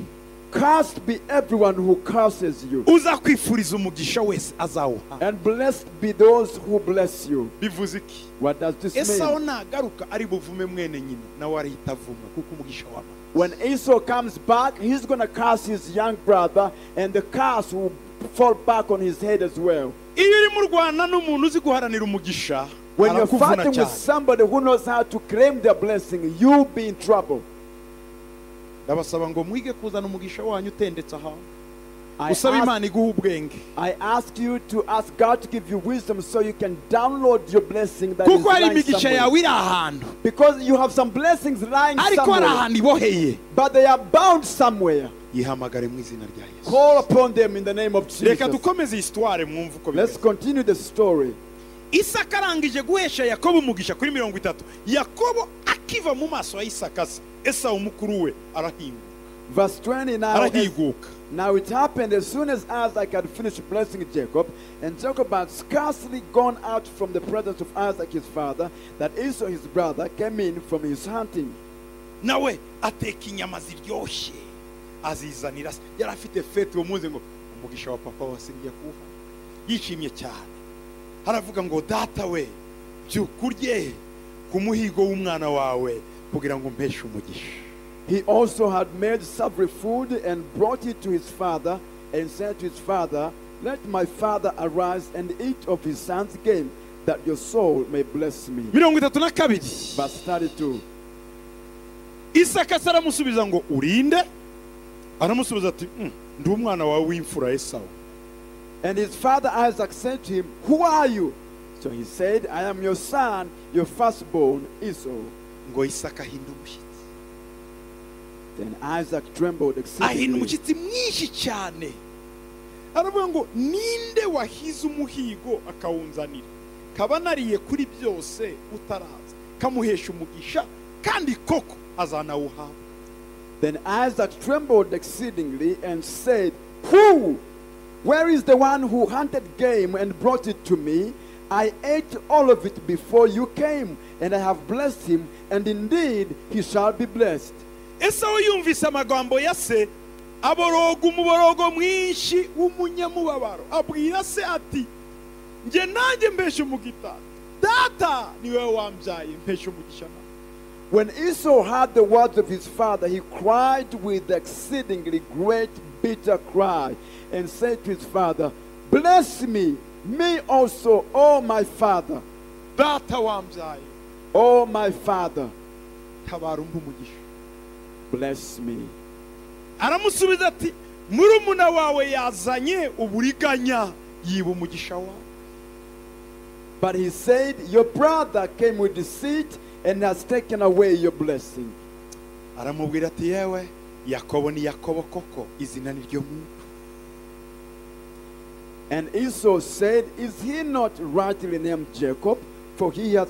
Cursed be everyone who curses you, uzakwifuriza umugisha wese azawuha. and blessed be those who bless you. Bivuze iki? What does this Esau mean? nagaruka ari buvume mwene nyina, nawe arahita avuma kuko umugisha wama. When Esau comes back, he's going to curse his young brother, and the curse will fall back on his head as well. Iyo uri mu Rwanda n'umuntu uzi guharanira umugisha, When you're arakuvuna fighting with cyane. somebody who knows how to claim their blessing, you'll be in trouble. Ndabasaba ngo mwige kuzana umugisha wanyu utendetse ahantu. I Usaba ask, Imana iguha ubwenge. I ask you to ask God to give you wisdom so you can download your blessing that is Kuko hari lying imigisha somewhere. yawe iri ahantu, Because you have some blessings lying ariko hari somewhere, ahantu iboheye. but they are bound somewhere. Yihamagare mu izina rya Yesu. Call upon them in the name of Reka Jesus. dukomeze histoire mwumve uko Let's bimeze. continue the story. Isaka arangije guhesha Yakobo umugisha kuri 30. Yakobo akiva mu maso ya Isaka se, Esau mukuru we arahinguka. Verse 20 now. Arahiguka. Now it happened as soon as Isaac had finished blessing Jacob, and Jacob had scarcely gone out from the presence of Isaac his father, that Esau his brother came in from his hunting. Nawe ateka inyama ziryoshye azizanira se. Yari afite fete uwo munsi ngo umugisha wa papa wasingiye kuha. Yishimye cyane. Haravuga ngo data we byukurye ku muhigo w'umwana wawe kugira ngo mpeshe umugisha. He also had made savory food and brought it to his father, and said to his father, Let my father arise and eat of his son's game, that your soul may bless me. 32. Verse 32. Isaka aramusubiza ngo urinde, aramusubiza ati ndi umwana wawe w'imfura Esau. And his father Isaac said to him, Who are you? So he said, I am your son, your firstborn Esau. Ngo Isaka ahinda umushyitsi. Then Isaac trembled Ahinda exceedingly. umushyitsi mwinshi cyane. Aravuga ngo ninde wahize umuhigo akawunzanira, kaba nariye kuri byose utaraza, kamuhesha umugisha kandi koko azanawuhabwa. Then Isaac trembled exceedingly and said, Who? Where is the one who hunted game and brought it to me? I ate all of it before you came, and I have blessed him, and indeed he shall be blessed. Esau yumvise amagambo ya se, aboroga umuborogo mwinshi w'umunyamubabaro, abwira se ati nge nanjye mpesha umugisha, data niwe wambyaye mpesha umugisha. When Esau heard the words of his father, he cried with exceedingly great bitter cry, and said to his father, Bless me, me also, O my father, Data wambyaye, O my father, tabara umpe umugisha. bless me. Aramusubiza ati murumuna wawe yazanye uburiganya yiba umugisha wawe. But he said, Your brother came with deceit and has taken away your blessing. Aramubwira ati yewe Yakobo ni Yakobo koko, izina ni ryo muntu. And Esau said, Is he not rightly named Jacob? For he has.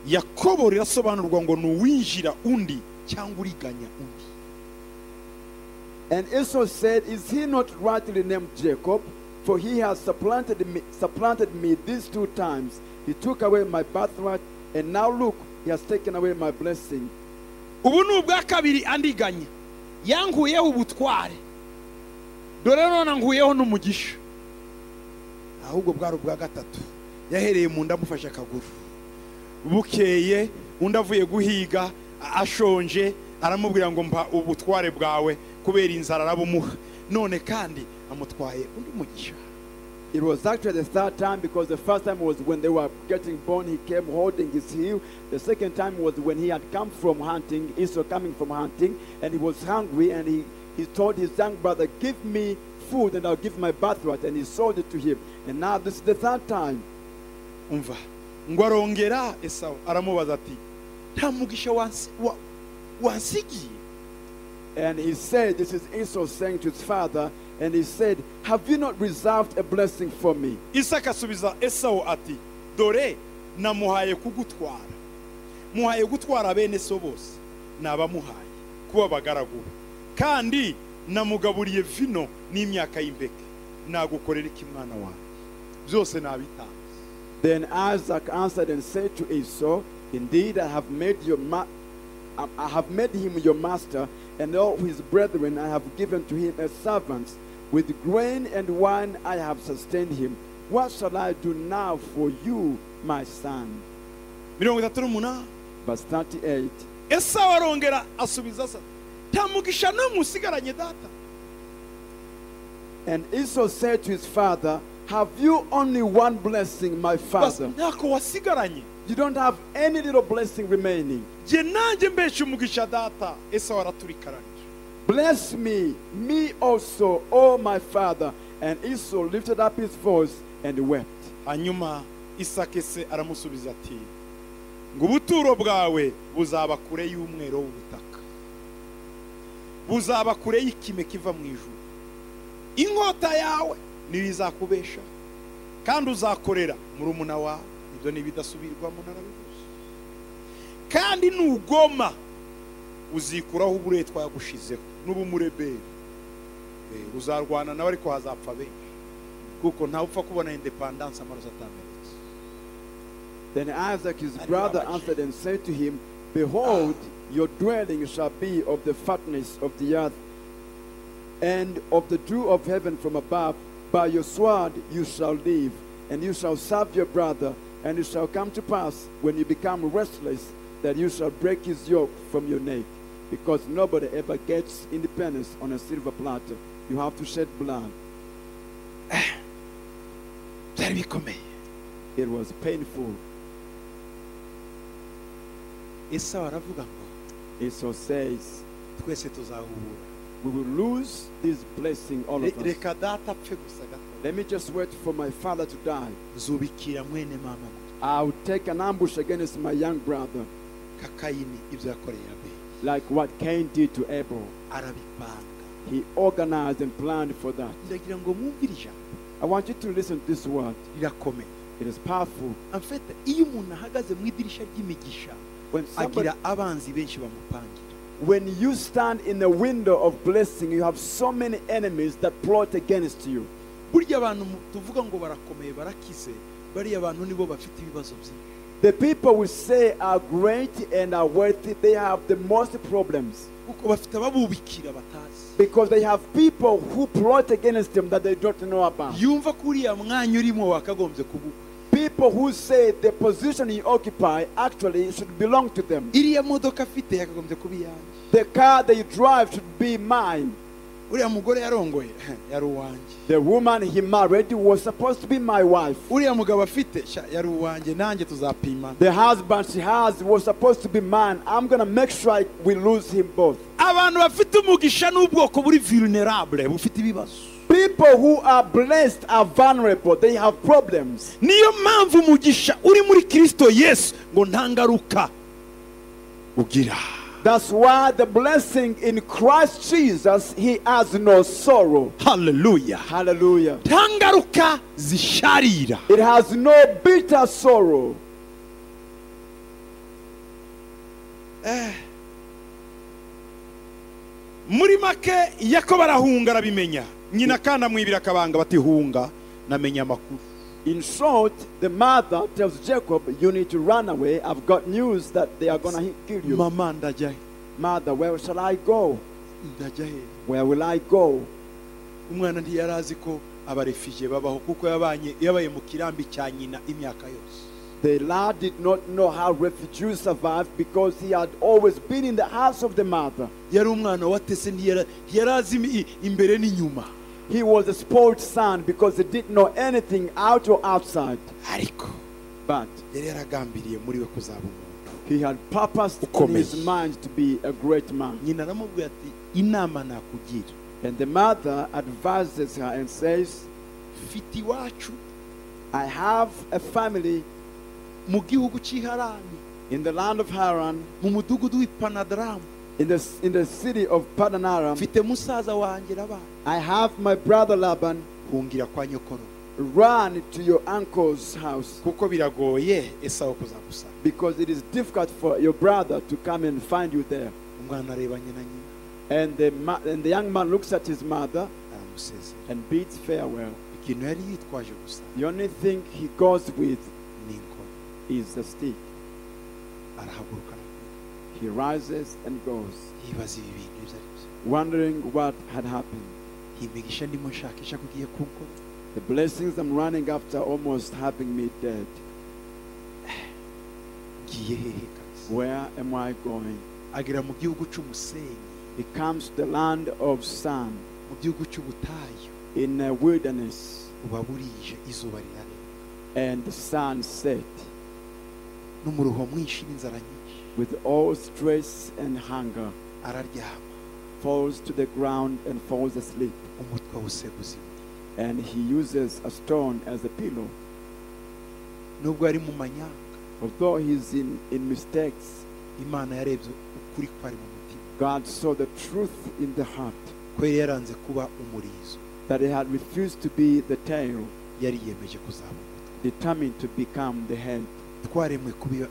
Yakobo rirasobanurwa ngo nuwinjira undi cyangwa uriganya undi. And Esau said, Is he not rightly named Jacob? For he has supplanted me these 2 times. He took away my birthright, and now look, he has taken away my blessing. Ubu ni ubwa kabiri andiganya, yankuyeho ubutware, dore none nkuyeho n'umugisha. Ahubwo bwari ubwa gatatu, yahereye mu nda amufashe akaguru. Bukeye undi avuye guhiga ashonje, aramubwira ngo mpa ubutware bwawe kubera inzara arabumuha, none kandi amutwaye undi mugisha. It was actually the 3rd time, because the first time was when they were getting born, he came holding his heel. The second time was when he had come from hunting, Esau coming from hunting, and he was hungry, and he told his young brother, give me food and I'll give my birthright, and he sold it to him. And now this is the third time. umva ngo arongera Esawu aramubaza ati nta mugisha wansigiye. And he said, this is Esau saying to his father, and he said, have you not reserved a blessing for me? Isaka asubiza Esawu ati dore namuhaye kugutwara, muhaye gutwara bene so bose nabamuhaye kuba bagaragu, kandi namugaburiye vino n'imyaka y'imbeke, nagukorera iki mwana wanjye, byose nabitanze. Then Isaac answered and said to Esau, indeed I have made him your master, and all his brethren I have given to him as servants. With grain and wine I have sustained him. What shall I do now for you, my son? Verse 38. Esawu arongera asubiza asa nta mugisha n'umwe usigaranye data. And Esau said to his father, have you only one blessing, my father? Ntako wasigaranye. You don't have any little blessing remaining. Je nanjye mbesha umugisha data. Esawu araturikaranye. Bless me also, O my father. And Esau lifted up his voice and wept. Hanyuma Isaka se aramusubiza ati ngo ubuturo bwawe buzaba kure y'umwero w'ubutaka, buzaba kure y'ikime kiva mu ijuru, inkota yawe nibizakubesha kandi uzakorera murumuna wawe, ibyo nibidasubirwamo narabivuze, kandi nugoma uzikuraho uburetwa yagushizeho n'ubumureberi, uzarwana nawe ariko hazapfa benshi kuko nta upfa kubona independence amaraso atamenetse. Then Isaac his brother answered and said to him, behold, your dwelling shall be of the fatness of the earth and of the dew of heaven from above. By your sword you shall live, and you shall serve your brother. And it shall come to pass, when you become restless, that you shall break his yoke from your neck. Because nobody ever gets independence on a silver platter. You have to shed blood. It was painful. Esau says, we will lose this blessing, all of us. Let me just wait for my father to die. I'll take an ambush against my young brother, like what Cain did to Abel. He organized and planned for that. I want you to listen to this word. It is powerful. When you stand in the window of blessing, you have so many enemies that plot against you. The people we say are great and are worthy, they have the most problems. Because they have people who plot against them that they don't know about. People who say the position you occupy actually should belong to them. The car that you drive should be mine. The woman he married was supposed to be my wife. The husband she has was supposed to be mine. I'm going to make sure we lose him both. People who are blessed are vulnerable. They have problems. That's why the blessing in Christ Jesus, he has no sorrow. Hallelujah. Hallelujah. It It has no bitter sorrow. muri make Yakobo arahunga arabimenya, nyina kandi amwibira akabanga bati hunga namenya amakuru. In short, the mother tells Jacob, you need to run away. I've got news that they are going to kill you. Mama ndajahe. Mother, where shall I go? Ndajahe. Where will I go? Umwana ntiyarazi ko abarefije babaho kuko yabaye mu kirambi cya nyina imyaka yose. The lad did not know how refugees survived because he had always been in the house of the mother. Yari umwana watese ntiyarazi imbere n'inyuma. He was a spoiled son because he didn't know anything out or outside. But he had purposed in his mind to be a great man. inama nakugira. And the mother advises her and says, Mfite iwacu I have a family mu gihugu cy'Iharani, in the land of Haran, mu mudugudu w'Ipanadaramu. in the city of Padanaram. Mfite musaza wanjye Labani. I have my brother Laban. Hungira kwa nyokoro. Run to your uncle's house, Kuko biragoye Esau kuzagusanga. because it is difficult for your brother to come and find you there. Umwana arebanye na nyina And the young man looks at his mother aramusezera. and bids farewell. Ikintu yari yitwaje gusa The only thing he goes with ni inkoni. is a stick. Arahaguruka He rises and goes, yibaza ibi bintu ibyo ari byo. wondering what had happened. Imigisha ndimo nshakisha kugiye kunkora. The blessings I'm running after almost having me dead. Ngiye hehe kazi? Where am I going? Agera mu gihugu cy'umusenyi, He comes to the land of sand, mu gihugu cy'ubutayu. in a wilderness, Buba burije izuba rirarenga. and the sun set. N'umuruho mwinshi n'inzara nyinshi. With all stress and hunger, Araryama. falls to the ground and falls asleep. Umutwe awuseguza ibuye. And he uses a stone as a pillow. Nubwo ari mu manyanga, Although he's in mistakes, Imana yarebye ukuri kwari mu mutima. God saw the truth in the heart, Ko yari yaranze kuba umurizo. that he had refused to be the tail, Yari yiyemeje kuzaba umutwe. determined to become the head. Twaremwe kuba imitwe.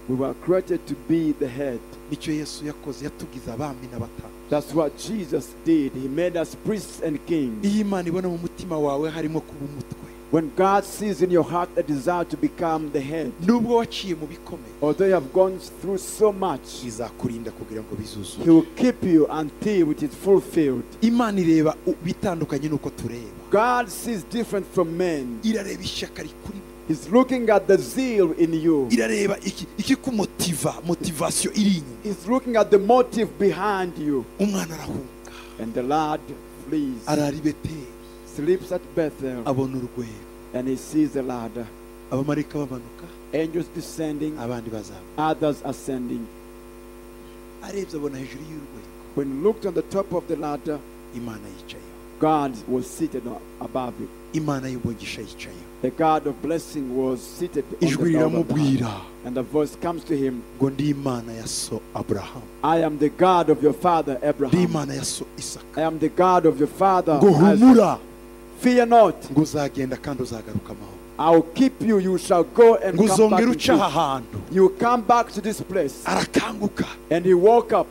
We were created to be the head. Nicyo Yesu yakoze, yatugize abami n'abatambyi. That's what Jesus did. He made us priests and kings. Iyo Imana ibona mu mutima wawe harimo kuba umutwe, When God sees in your heart a desire to become the head, nubwo waciye mu bikomeye, although you have gone through so much, izakurinda kugira ngo He bizuzure. will keep you until it is fulfilled. Imana ireba bitandukanye nuko tureba. God sees different from men. Irareba ishyaka rikurimo. He's looking at the zeal in you. Irareba ikikumotiva, motivation iri inyuma. He's looking at the motive behind you. Umwana arahunga, And the lad flees, arara i Beteli, sleeps at Bethel, abona urwego. and he sees a ladder. Abamarayika bamanuka, Angels descending, abandi bazaba. others ascending. Arebye abona hejuru y'urwego, When he looked on the top of the ladder, Imana yicayeho. God was seated above it. Imana y'umugisha yicayeho. The God of blessing was seated on Ijwi the top of the ladder. riramubwira And the voice comes to him, ngo ndi Imana ya so Abraham, I am the God of your father ndi Abraham. Imana ya so Isaka. I am the God of your father Ngo Isaac. humura, Fear not, ngo uzagenda kandi uzagaruka amahoro. I will keep you. You shall go and Ngo come back. uzongera in uca aha peace. hantu. You will come back to this place. Arakanguka, And he woke up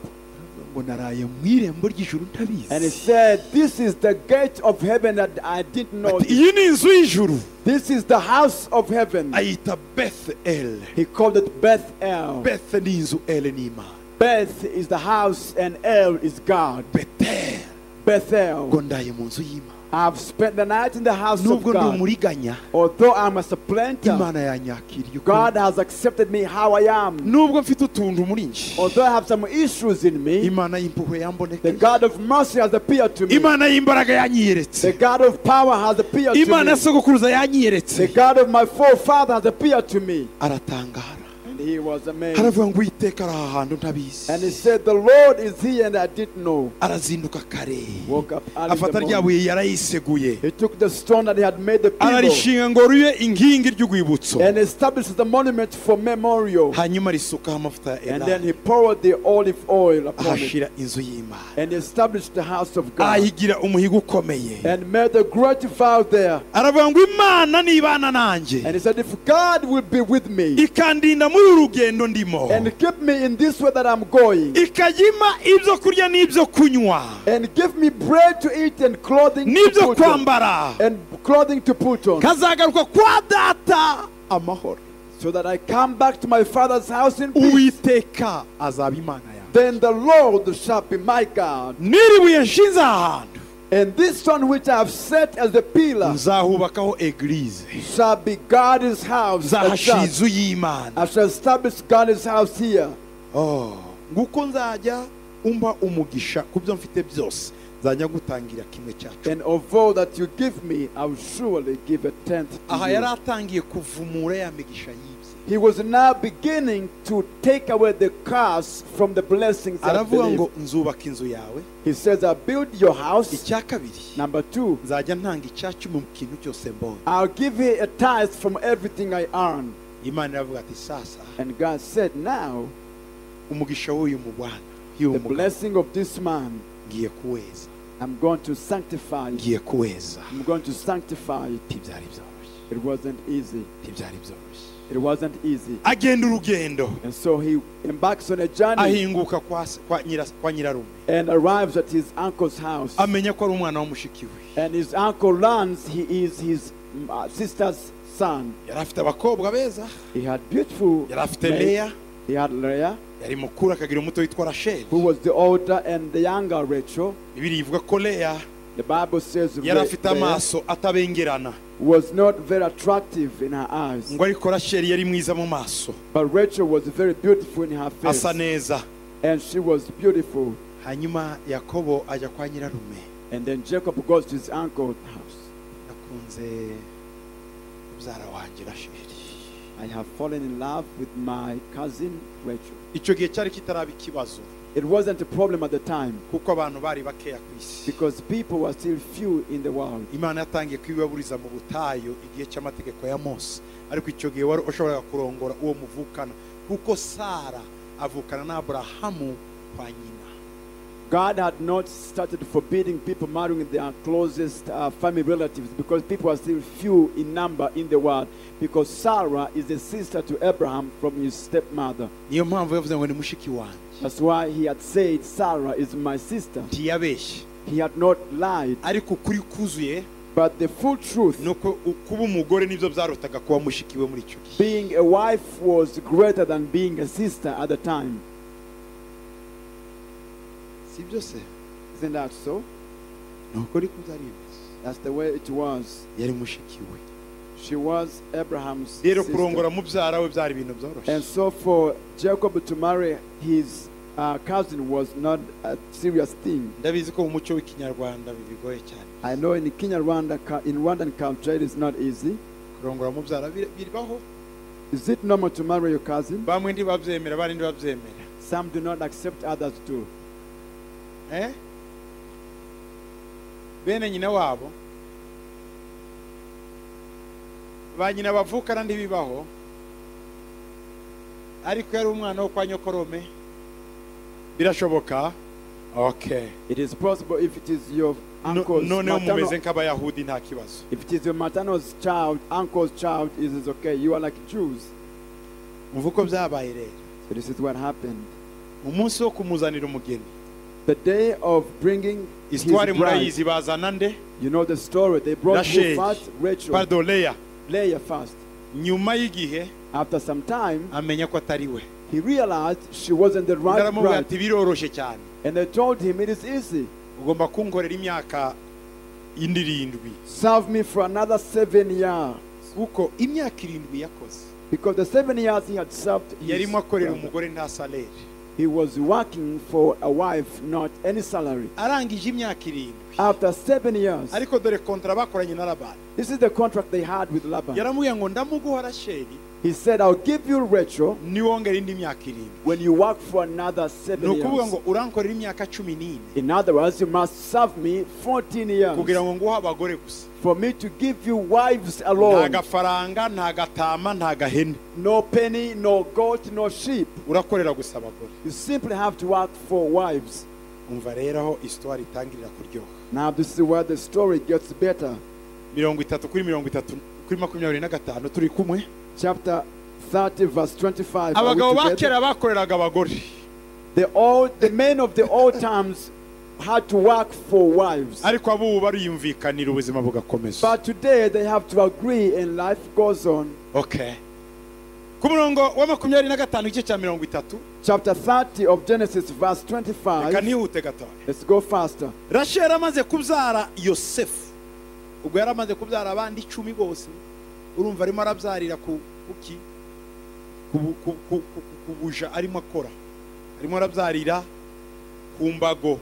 ngo naraye mu irembo ry'ijuru and he ntabizi. said, this is the gate of heaven that I didn't know. Ati, iyi ni inzu y'ijuru. This is the house of heaven. Ayita Bethel. He called it Bethel. Beth ni inzu, El ni Imana. Beth is the house and El is God. Bethel, Bethel. ngo ndaye mu nzu y'Imana. I've spent the night in the house of Nubwo ndi God. umuriganya, Although I'm a supplanter, Imana yanyakiriye uko. God has accepted me how I am. Nubwo mfite utuntu muri nje, Although I have some issues in me, Imana y'impuhwe the yambonekeye. God of mercy has appeared to me. Imana y'imbaraga The yanyiyeretse. God of power has appeared to Imana ya me. sogokuruza The yanyiyeretse. God of my forefather has appeared to me. Aratangara, And he was amazed. haravuga ngo Uwiteka ari aha hantu ntabizi. And he said, the Lord is here and I didn't know. Arazinduka kare, Woke up early in afata the rya morning. buye yarayiseguye, He took the stone that he had made the pillow ararishinga ngo ribe inkingi ry'urwibutso, and established the monument for memorial. hanyuma risukaho amavuta ya And then elayo, he poured the olive oil upon it ahashira inzu y'Imana, and established the house of God ayigira umuhigo ukomeye. and made a great vow there. Aravuga ngo Imana nibana nanjye, And he said, if God will be with me ikandinda muri uru rugendo ndimo, and keep me in this way that I'm going, ikajima ibyo kurya n'ibyo kunywa and give me bread to eat and clothing to n'ibyo put on, kwambara, and clothing to put on, kazagaruka kwa data amahoro, so that I come back to my father's house in peace. Uwiteka azaba Imana yawe. Then the Lord shall be my God. N'iri buye nshinze ahantu, And this stone which I have set as the pillar nzahubakaho eglise, shall be God's house. a nzahashira church. inzu y'Imana. I shall establish God's house here. Nguko nzajya umba umugisha ku byo mfite byose, nzajya gutangira kimwe cyacu. And of all that you give me, I will surely give a tenth to Aha yari you. atangiye kuvumura ya migisha yibye. He was now beginning to take away the curse from the blessings that aravuga believe. ngo nzubaka inzu yawe. He says, I'll build your house. Icya kabiri, Number 2, nzajya ntanga icyacumi mu kintu cyose mbonye. I'll give you a tithe from everything I earn. Imana iravuga ati sasa And God said, now, umugisha w'uyu mubwana the blessing of this man, ngiye kuweza, I'm going to sanctify it. ngiye kuweza. I'm going to sanctify it. Ntibyari byoroshye, It wasn't easy. ntibyari byoroshye. It wasn't easy. Agenda urugendo, And so he embarks on a journey ahinguka kwa nyirarume, and arrives at his uncle's house. amenya ko ari umwana wa mushiki we. And his uncle learns he is his sister's son. Yari afite abakobwa beza, He had beautiful yari afite maids. Leya, He had Leah, yari mukuru akagira umuto witwa Rasheli. who was the older, and the younger Rachel. Bibiliya ivuga ko Leya The Bible says yari afite Leah amaso atabengerana, was not very attractive in her eyes, ngo ariko Rasheli yari mwiza mu maso, but Rachel was very beautiful in her face, asa neza. and she was beautiful. Hanyuma Yakobo ajya kwa nyirarume. And then Jacob goes to his uncle's house. Nakunze mubyara wanjye Rasheli. I have fallen in love with my cousin Rachel. Icyo gihe cyari kitaraba ikibazo, It wasn't a problem at the time kuko abantu bari bakeya ku isi. because people were still few in the world. Imana yatangiye kwibaburiza mu butayu igihe cy'amategeko ya Mose, ariko icyo gihe wari ushoboraga kurongora uwo muvukana, kuko Sara avukana na Aburahamu kwa nyina. God had not started forbidding people marrying their closest family relatives because people are still few in number in the world, because Sarah is a sister to Abraham from his stepmother. Niyo mpamvu yavuze ngo ni mushiki wanjye. That's why he had said, Sarah is my sister. Ntiyabeshye, He had not lied. ariko ukuri kuzuye But the full truth, nuko kuba umugore nibyo byarotaga kuba mushiki we muri icyo gihe. being a wife was greater than being a sister at the time. Si byo se? Isn't that so? Nuko ariko byari bimeze. That's the way it was. Yari mushiki we. She was Abraham's Rero sister. kurongora mubyara we byari ibintu byoroshye. And so for Jacob to marry his cousin was not a serious thing. Ndabizi ko mu muco w'ikinyarwanda bigoye cyane. I know in Rwandan culture it is not easy. Kurongora mubyara biribaho. Is it normal to marry your cousin? Bamwe ntibabyemera, abandi ntibabyemera. Some do not accept, others do. Bene nyina wabo, ba nyina bavukana ntibibaho, ariko yari umwana wo kwa nyokorome birashoboka. Okay, It is possible if it is your uncle's noneho mumeze maternal, nk'abayahudi nta kibazo. if it is your maternal's child, uncle's child, it is okay. You are like Jews. Umva uko byabaye rero. So this is what happened. Umunsi wo kumuzanira umugeni, The day of bringing his histoire bride, murayizi, bazana nde? you know the story. They brought who Rachel. first? Rachel. Pardon, Leya. Leah first. Nyuma y'igihe After some time, amenya ko atari we. he realized she wasn't the right Ndaramubwira bride. ati biroroshye cyane, And they told him, it is easy. ugomba kunkorera imyaka indirindwi, Serve me for another 7 years. kuko imyaka irindwi yakoze Because the 7 years he had served, yarimo akorera brother, umugore nta salere. he was working for a wife, not any salary. Arangije imyaka irindwi, After 7 years, ariko dore kontra bakoranye na Labani. this is the contract they had with Laban. Yaramubwiye ngo ndamuguha Rasheli He said, I'll give you Rachel niwongera indi myaka irindwi. when you work for another 7 Ni ukuvuga years. ngo urankorera imyaka 14 In other words, you must serve me 14 years kugira ngo nguhe abagore gusa. for me to give you wives Nta alone. gafaranga, nta gatama, nta gahene. No penny, no goat, no sheep. Urakorera gusa abagore. You simply have to work for wives. Umva rero aho histoire itangirira kuryoha. Now this is where the story gets better. 30 kuri 30 kuri 25 turi kumwe. Chapter 30 verse 25. Are we Abagabo ba together? kera bakoreraga abagore, The men of the old times had to work for wives. ariko abubu bariyumvikanira ubuzima bugakomeza. But today they have to agree and life goes on. Okay. Ku murongo wa 25 igice cya 30, Chapter 30 of Genesis verse reka 25. nihute gatoya. Let's go faster. Rasheli amaze kubyara Yosefu, ubwo yari amaze kubyara abandi 10 bose, urumva arimo arabyarira kuki kubuja arimo akora, arimo arabyarira ku mbago.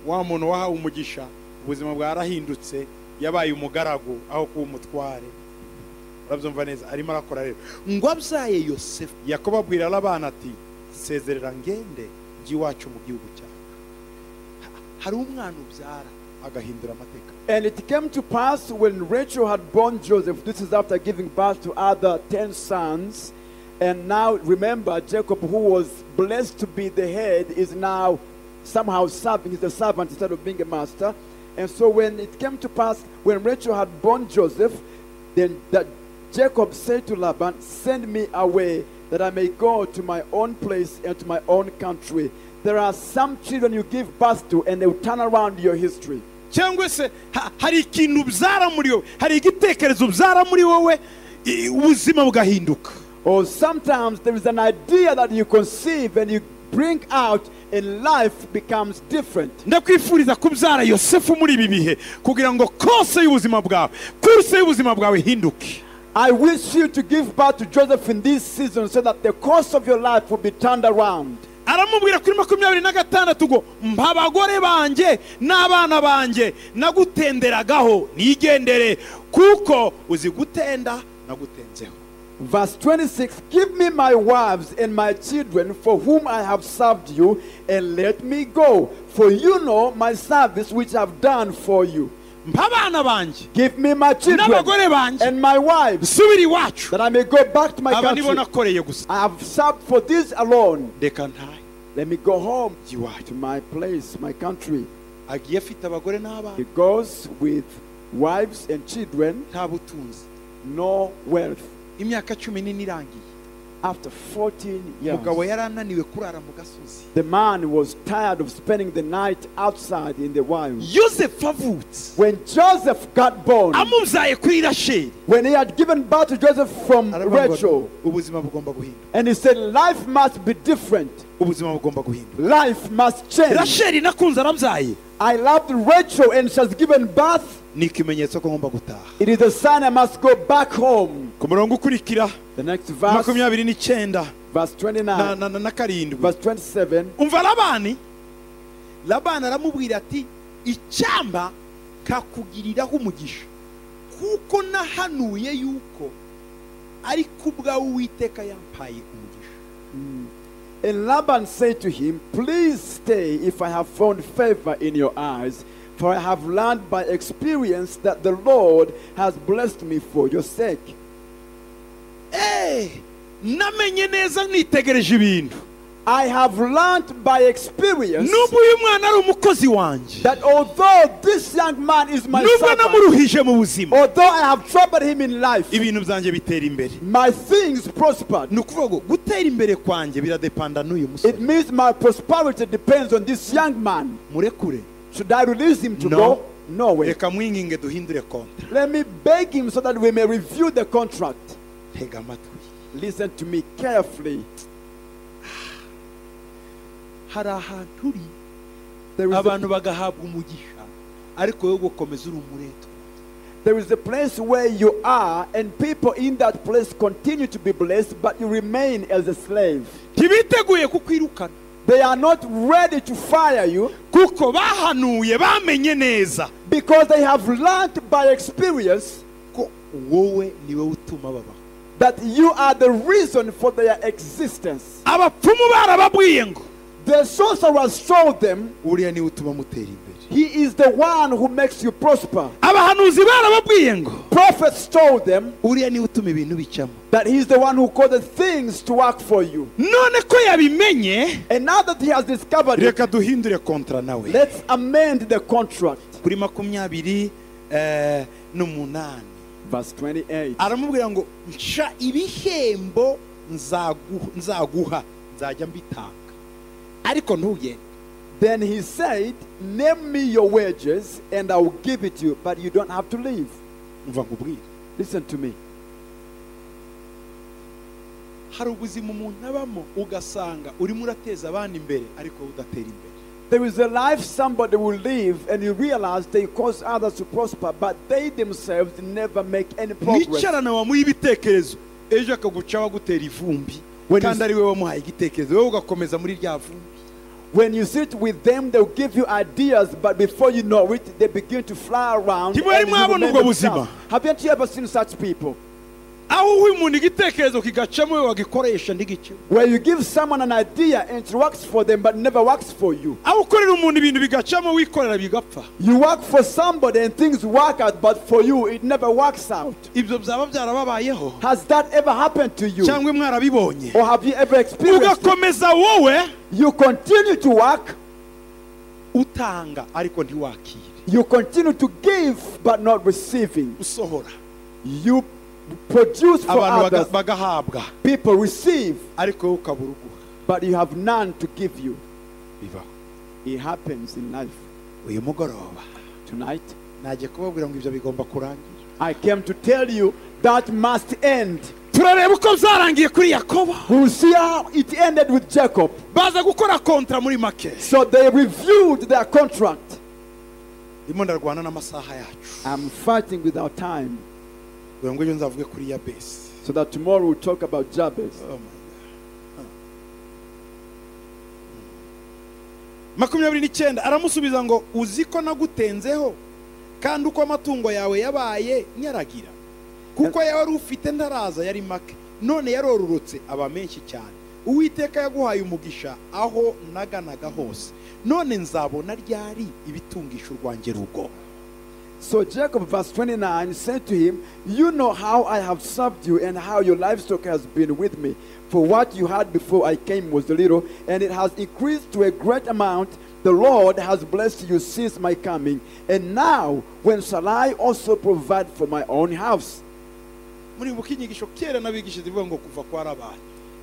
Wa muntu wahawe umugisha, ubuzima bwarahindutse, yabaye umugaragu aho kuba umutware. urabyumva neza arimo arakora rero ngo abyaye Yosefu Yakobo abwira abana ati sezerera ngende njye iwacu mu gihugu cyawe hari umwana ubyara agahindura amateka. And it came to pass when Rachel had born Joseph, this is after giving birth to other 10 sons, and now remember Jacob, who was blessed to be the head, is now somehow serving, he's a servant instead of being a master. And so when it came to pass, when Rachel had born Joseph, then that Jacob said to Laban, send me away that I may go to my own place and to my own country. There are some children you give birth to and they will turn around your history. cyangwa se hari ikintu byara muri wowe hari igitekerezo byara muri wowe ubuzima bugahinduka. Or sometimes there is an idea that you conceive and you bring out and life becomes different. Ndakwifuriza kubyara Yosefu muri ibi bihe kugira ngo kose y'ubuzima bwawe kurse y'ubuzima bwawe hinduke. I wish you to give birth to Joseph in this season so that the course of your life will be turned around. Aramubwira kuri 26 ngo mpa abagore banjye n'abana banjye nagutenderagaho nigendere kuko uzi gutenda nagutenzeho. Verse 26, give me my wives and my children for whom I have served you, and let me go, for you know my service which I have done for you. Mpa abana banjye Give me my children n'abagore banjye and my wives, subira iwacu that I may go back to my aba nibo country. nakoreye gusa. I have served for this alone. Reka ntahe Let me go home iwacu. to my place, my country. Agiye afite abagore n'abana He goes with wives and children, nta butunzi. no wealth. Imyaka 10 irangiye After 14 years, umugabo yarananiwe kurara mu gasozi. the man was tired of spending the night outside in the wild. Yosefu avutse When Joseph got born, amubyaye kuri Rasheli when he had given birth to Joseph from aravuga ngo Rachel, ubuzima bugomba guhinduka, and he said, life must be different. ubuzima bugomba guhinduka. Life must change. Rasheli nakunze arabyaye I loved Rachel and she has given birth. ni ikimenyetso ko ngomba gutaha. It is a sign I must go back home. Ku murongo ukurikira The next verse, 29 verse 29, na karindwi verse 27. umva Labani aramubwira ati icyamba kakugiriraho umugisha kuko nahanuye yuko ari kubwawe Uwiteka yampaye umugisha. And Laban said to him, please stay if I have found favor in your eyes, for I have learned by experience that the Lord has blessed me for your sake. Namenye neza nitegereje ibintu. I have learned by experience Nubwo uyu mwana ari umukozi wanjye, that although this young man is my nubwo servant, namuruhije mu buzima, although I have troubled him in life, ibintu byanjye bitera imbere. my things prospered. Ni ukuvuga ngo gutera imbere kwanjye biradepanda n'uyu It musore. means my prosperity depends on this young man. Murekure. Should I release him to No. go? No way. Reka mwinginge duhindure kontra. Let me beg him so that we may review the contract. Tega amatwi. Listen to me carefully. Hari ahantu uri There is, abantu bagahabwa umugisha ariko wowe gukomeza uri umuretwa. there is a place where you are, and people in that place continue to be blessed, but you remain as a slave. Ntibiteguye kukwirukana They are not ready to fire you kuko bahanuye bamenye neza because they have learned by experience ko wowe niwe utuma babaho. that you are the reason for their existence. Abapfumu barababwiye ngo The sorcerers told them, uriya niwe utuma mutera imbere. he is the one who makes you prosper. Abahanuzi barababwiye ngo Prophets told them uriya niwe utuma ibintu bicamo. that he is the one who causes things to work for you. None ko yabimenye, And now that he has discovered it, reka duhindure kontra nawe. let's amend the contract. Kuri 28 Verse 28. aramubwira ngo nca ibihembo nzaguha nzajya mbitanga ariko ntugende. Then he said, name me your wages and I will give it to you, but you don't have to leave. Umva nkubwire, Listen to me. hari ubuzima umuntu abamo ugasanga urimo urateza abandi imbere ariko udatera imbere. There is a life somebody will live and you realize they cause others to prosper, but they themselves never make any progress. Mwicarana wamuha ibitekerezo ejo akaguca wagutera ivumbi kandi ari we wamuhaye igitekerezo wowe ugakomeza muri rya vumbi. When you sit with them, they'll give you ideas, but before you know it, they begin to fly around. And you remain themselves. Haven't you ever seen such people? aho uha umuntu igitekerezo kigacamo we wagikoresha ndigicemo. Where you give someone an idea and it works for them but never works for you. aho ukorera umuntu ibintu bigacamo wikorera bigapfa. You work for somebody and things work out, but for you it never works out. ibyo byaba byarababayeho Has that ever happened to you? cyangwa mwarabibonye? Or have you ever experienced it? ugakomeza wowe You continue to work, utanga ariko ntiwakire, you continue to give but not receiving. usohora You produce for abantu others, bagahabwa people receive, ariko wowe ukabura uguha. but you have none to give you. bibaho It happens in life. uyu mugoroba Tonight, nagiye kubabwira ngo ibyo bigomba kurangira. I came to tell you that must end. turareba uko byarangiye kuri Yakobo. We will see how it ended with Jacob. baza gukora kontra muri make. So they reviewed their contract. ndimo ndarwana n'amasaha yacu I'm fighting with our time, kugira ngo ejo nzavuge kuri Yabesi. so that tomorrow we'll talk about Jabez. Oh my God. 29 aramusubiza ngo uzi ko nagutenzeho kandi uko amatungo yawe yabaye nyaragira kuko yari ufite ntaraza yari make none yarororotse aba menshi cyane Uwiteka yaguhaye umugisha aho naganaga hose none nzabona ryari ibitungisha urwanjye rugo. So Jacob, verse 29, said to him, you know how I have served you and how your livestock has been with me. For what you had before I came was little, and it has increased to a great amount. The Lord has blessed you since my coming. And now, when shall I also provide for my own house? Muri bukinyigisho kera nabigishije bivuga ngo kuva kwa Labani.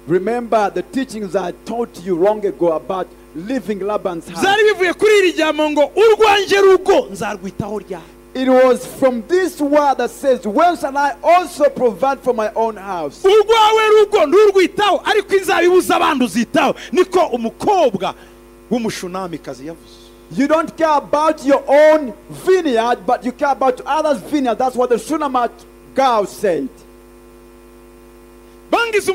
Remember the teachings I taught you long ago about leaving Laban's house. Zari bivuye kuri iri jambo ngo urwanjye rugo nzarwitaho ryari. It was from this word that says, when shall I also provide for my own house? Urwawe rugo ndurwitaho ariko inzabibuza abandi uzitaho niko umukobwa w'umushunamikazi yavuze. You don't care about your own vineyard, but you care about others' vineyard. That's what the Shunammite girl said. Bangize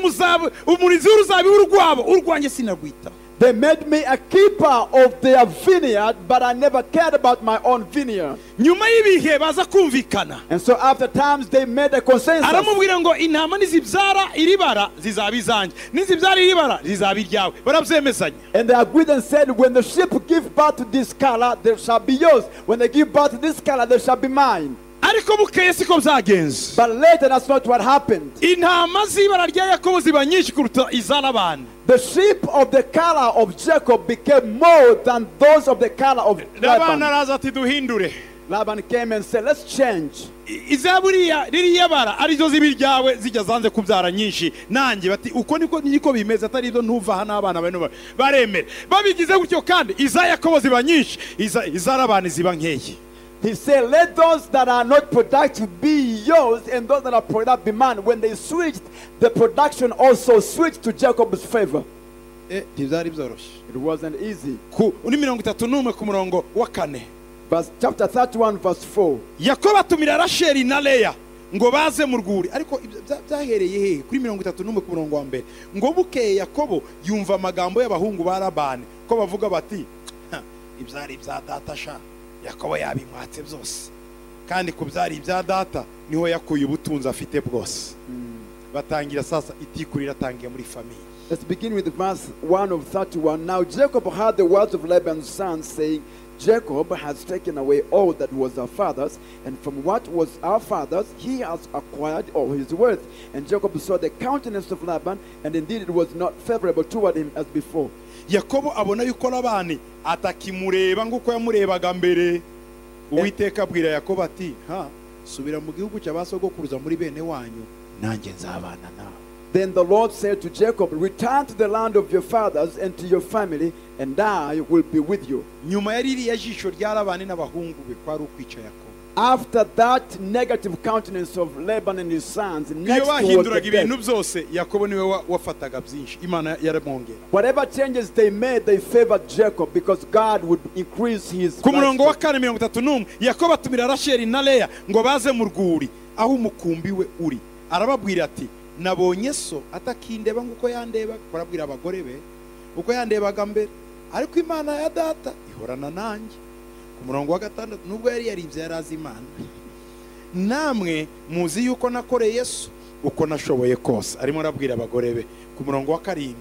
umurinzi w'uruzabibu rwabo urwanjye sinarwitaho. They made me a keeper of their vineyard, but I never cared about my own vineyard. Nyuma y'ibihe baza kumvikana. And so after times they made a consensus. Aramubwira ngo intama nizibyara iribara zizaba izanjye nizibyara iribara zizaba iryawe. Barabyemezanya. And they agreed and said, when the sheep give birth to this color, there shall be yours. When they give birth to this color, there shall be mine. Ariko bukeye siko byagenze. But later that's not what happened. Intama z'ibara rya Yakobo ziba nyinshi kuruta iz'abana. The sheep of the color of Jacob became more than those of the color of Laban. araza ati duhindure. Laban came and said, let's change. Izaburiya ririya bara arizo zibiryawe zijya zanze kubyara nyinshi nanjye bati uko niko bimeze atari izo ntuva hana abana bano baremera babigize gutyo kandi iza Yakobo ziba nyinshi iz'abana ziba nkeye. He said, let those that are not productive be yours, and those that are productive be mine. When they switched, the production also switched to Jacob's favor. It wasn't easy. Chapter 31, verse 4. Yakobo atumira Rasheli na Leya ngo baze mu rwuri ariko byahereye he kuri 31 ku murongo wa mbere ngo bukeye Yakobo yumva amagambo y'abahungu ba Labani ko bavuga bati ibyari bya data sha Yakobo yabimwatse byose kandi ku byari ibya data niho yakuye ubutunzi afite bwose. Batangira sasa itikurira tangiye muri family. Let's begin with verse 1 of 31. Now Jacob heard the words of Laban's son saying, Jacob has taken away all that was our father's, and from what was our father's he has acquired all his worth. And Jacob saw the countenance of Laban, and indeed it was not favorable toward him as before. Yakobo abona yuko Labani atakimureba nguko yamurebaga mbere. Uwiteka abwira Yakobo ati subira mu gihugu cy'abasogokuruza muri bene wanyu nanjye nzabana nawe. Then the Lord said to Jacob, return to the land of your fathers and to your family, and I will be with you. Nyuma yari iriya jisho rya Labani n'abahungu be kwari ukwica Yakobo. After that negative countenance of Laban and his sons, next was the death. Whatever changes they made, they favored Jacob because God would increase his livestock. Yakobo atumira Rasheli na Leya ngo baze mu rwuri aho umukumbi we uri. Arababwira ati nabonye so atakindeba nguko yandeba. Barabwira abagore be uko yandebaga mbere ariko Imana ya data ihorana nanjye. Ku murongo wa 6 nubwo yari yaribye yarazi Imana. Namwe muzi yuko nakoreye Yesu uko nashoboye kose. Arimo arabwira abagore be ku murongo wa 7,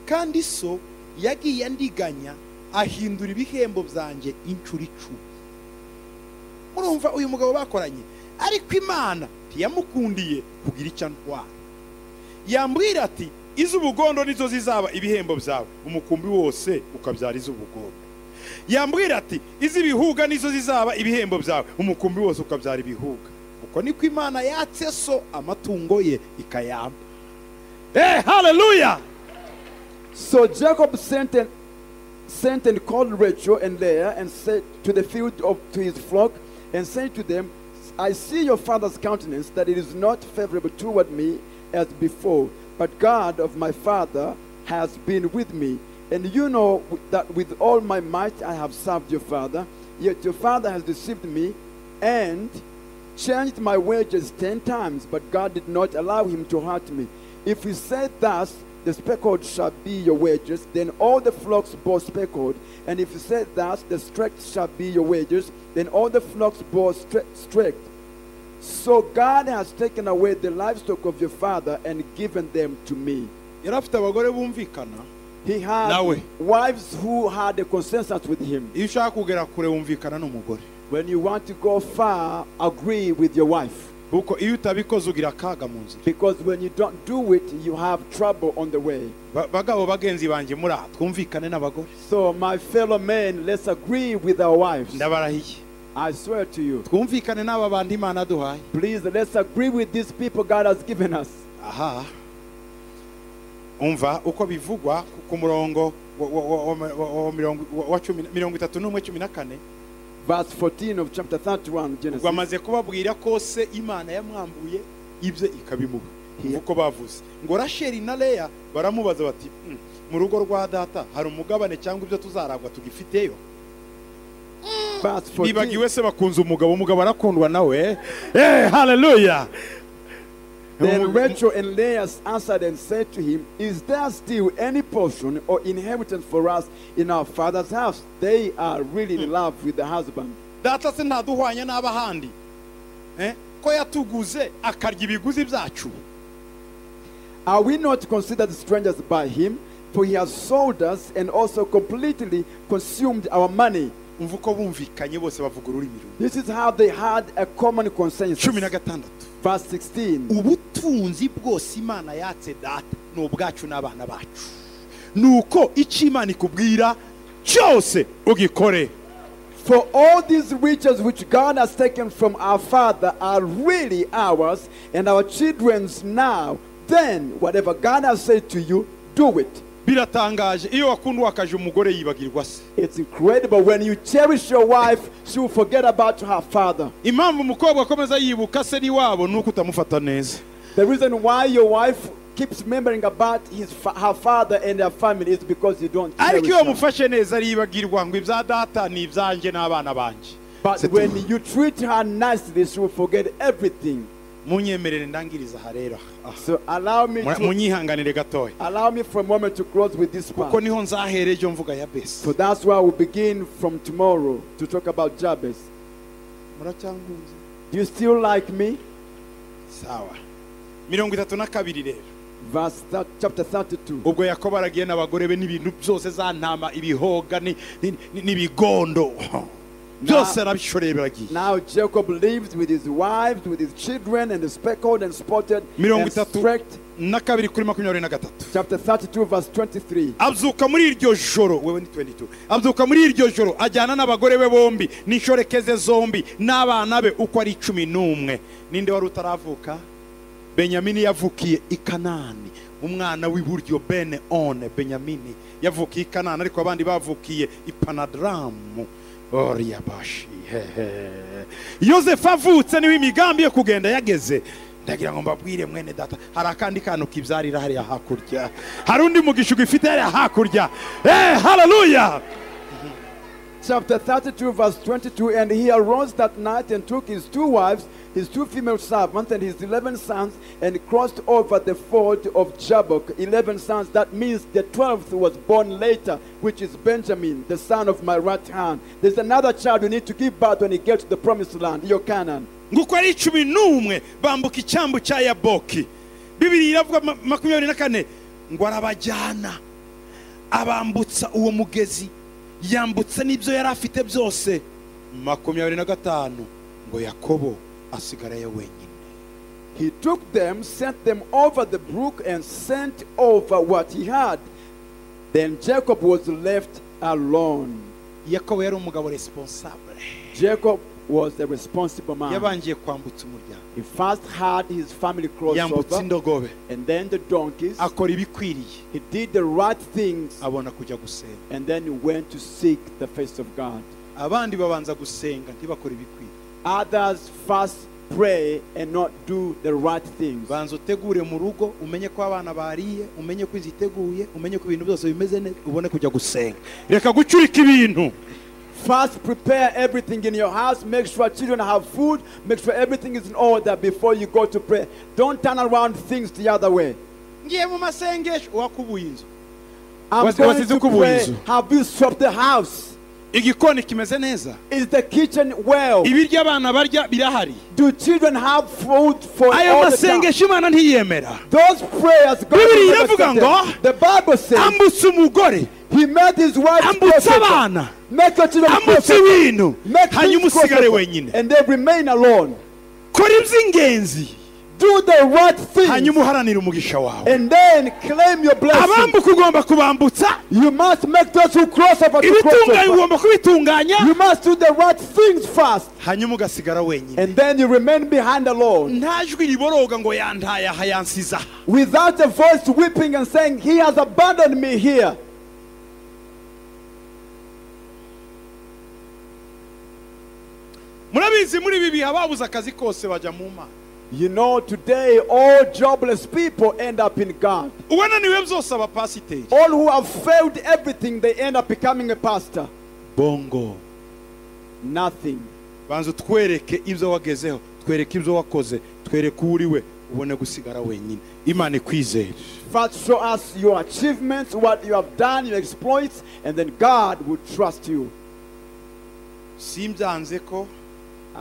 kandi so yagiye andiganya ahindura ibihembo byanjye incuro 10. Murumva uyu mugabo bakoranye, ariko Imana ntiyamukundiye kugira icyo antwara. Yambwira ati iz'ubugondo nizo zizaba ibihembo byawe, umukumbi wose ukabyara iz'ubugondo. Yambwira ati iz'ibihuga nizo zizaba ibihembo byawe, umukumbi wose ukabyara ibihuga. Uko niko Imana yatse so amatungo ye ikayamba. Hallelujah! So Jacob sent and called Rachel and Leah and said to the field to his flock and said to them, I see your father's countenance, that it is not favorable toward me as before, but God of my father has been with me. And you know that with all my might I have served your father, yet your father has deceived me and changed my wages 10 times, but God did not allow him to hurt me. If he said thus, the speckled shall be your wages, then all the flocks bore speckled. And if he said thus, the streaked shall be your wages, then all the flocks bore streaked. So God has taken away the livestock of your father and given them to me. Yarafite abagore bumvikana. He had Nawe. wives who had a consensus with him. Iyo ushaka kugera kure wumvikana n'umugore. When you want to go far, agree with your wife. Kuko iyo utabikoze ugira akaga mu nzira. Because when you don't do it, you have trouble on the way. Bagabo bagenzi banje muri twumvikane n'abagore. So my fellow men, let's agree with our wives. Ndabarahiye. I swear to you. Twumvikane n'aba bandi Imana duhaye. Please, let's agree with these people God has given us. Aha. Umva uko bivugwa ku murongo wa 31:14. Verse 14 of chapter 31 Genesis. Bamaze kubabwira ko se Imana yamwambuye ibye ikabimuha. Uko bavuze ngo Rasheli na Leya baramubaza bati mu rugo rwa data hari umugabane cyangwa ibyo tuzaragwa tugifiteyo. Bibagiwe se bakunze umugabo arakundwa nawe. Hallelujah! Then Rachel and Leah answered and said to him, is there still any portion or inheritance for us in our father's house? They are really in love with the husband. Data se ntaduhwanya n'abahandi. Ko yatuguze akarya ibiguzi byacu. Are we not considered strangers by him? For he has sold us and also completely consumed our money. This is how they had a common consensus. Verse 16. Ubutunzi bwose Imana yatse data n'ubwacu n'abana bacu. Nuko icyo Imana ikubwira cyose ugikore. For all these riches which God has taken from our father are really ours and our children's now. Then whatever God has said to you, do it. Biratangaje iyo wakundwa akaje umugore yibagirwa se. It's incredible when you cherish your wife, she will forget about her father. Impamvu umukobwa akomeza yibuka se ni wabo nuko utamufata neza. The reason why your wife keeps remembering about her father and her family is because you don't cherish ariko iyo her. mufashe neza yibagirwa ngo ibya data ni ibyanje n'abana banje. But when you treat her nicely, she will forget everything. Munyemerere ndangiriza harera. So allow me munyihanganire gatoya. Allow me for a moment to close with this part. Kuko niho nzahereje mvuga ya Besi. So that's why we'll begin from tomorrow to talk about Jabez. Muracyangunze. Do you still like me? Sawa. 32 rero. Verse chapter 32. Ubwo Yakobo aragiye n'abagore be n'ibintu byose za ntama ibihoga n'ibigondo. Now Jacob lived with his wives, with his children, and the speckled and spotted and streaked. Chapter 32 verse 23. Abyuka muri iryo joro wewe ni 22. Abyuka muri iryo joro ajyana n'abagore be bombi n'inshoreke zombi n'abana be uko ari 11. Ninde wari utaravuka? Benyamini yavukiye i Kanani. Umwana w'iburyo Bene-Oni Benyamini yavukiye i Kanani, ariko abandi bavukiye i Panadramu. Oriabashi. Yosefu avutse niwe imigambi yo kugenda yageze. Ndagira ngo mbabwire mwene data hari akandi kantu kibyarira hari hakurya. Hari undi mugisha ugifite hari hakurya. Hallelujah. Chapter 32 verse 22. And he arose that night and took his 2 wives, his 2 female servants, and his 11 sons, and crossed over the ford of Jabbok. 11 sons, that means the 12th was born later, which is Benjamin, the son of my right hand. There's another child you need to give birth when you get to the promised land, your Canaan. nguko ari 11 bambuka icyambu cya Yaboki. Bibiliya iravuga 24 ngo arabajyana abambutsa uwo mugezi, yambutsa n'ibyo yari afite byose. 25 ngo Yakobo asigarayo wenyine. He took them, sent them over the brook, and sent over what he had. Then Jacob was left alone. Yakobo yari umugabo responsable. Jacob was a responsible man. Yabangiye kwambutsa umuryango. He first had his family cross Yambutsa over, indogobe. and then the donkeys. Akora ibikwiriye. He did the right things, Abona kujya gusenga. and then he went to seek the face of God. Abandi babanza gusenga ntibakora ibikwiriye. Others first pray and not do the right things. Banza utegure mu rugo, umenye ko abana bariye, umenye ko iziteguye, umenye ko ibintu byose bimeze neza, ubone kujya gusenga. Reka gucurika ibintu. First prepare everything in your house, make sure children have food, make sure everything is in order before you go to pray. Don't turn around things the other way. Ngiye mu masengesho wakubuye inzu. I'm What's going the to kubuye pray. inzu? Have you swept the house? Igikoni kimeze neza. Is the kitchen well? Ibiryo abana barya birahari. Do children have food for Ayo all the time? masengesho Imana ntiyemera. Those prayers God Bibiliya will never iravuga accept ngo, them. The Bible says ambutsa umugore, he made his wife ambutsa prosper. abana, Make your children ambutsa prosper. ibintu, Make hanyuma things usigare prosper. wenyine. And they remain alone. Kora iby'ingenzi, Do the right thing. hanyuma uharanire umugisha wawe. And then claim your blessing. Abambuka ugomba kubambutsa, You must make those who cross over to cross ibitunganye over. ugomba kubitunganya, You must do the right things first. hanyuma ugasigara wenyine. And then you remain behind alone. Nta jwi riboroga ngo yantaye aha yansiza. Without a voice weeping and saying, he has abandoned me here. Murabizi muri ibi bihe ababuze akazi kose bajya mu Mana. You know, today all jobless people end up in God. Uwananiwe byose aba pasiteri. All who have failed everything, they end up becoming a pastor. Bongo. Nothing. Banza twereke ibyo wagezeho, twereke ibyo wakoze, twereke uri we, ubone gusigara wenyine. Imana ikwizere. First show us your achievements, what you have done, your exploits, and then God will trust you. Simbyanze ko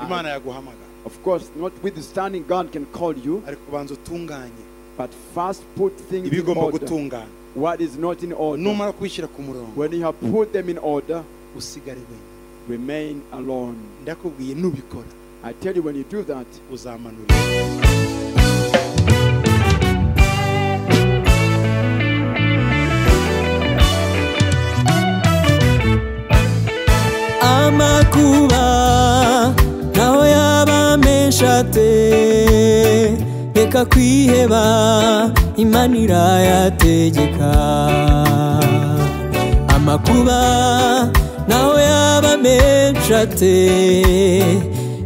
Imana yaguhamagara. Of course, notwithstanding, God can call you, Ariko banza utunganye but first put things in ibigomba order. gutungana. What is not in order. Numara kubishyira ku murongo, When you have put them in order, usigare wenyine. remain alone. Ndakubwiye nubikora I tell you, when you do that, uzamanura. Amakuba naho yaba menshi ate, reka kwiheba Imana irayategeka. Amakuba naho yaba menshi ate,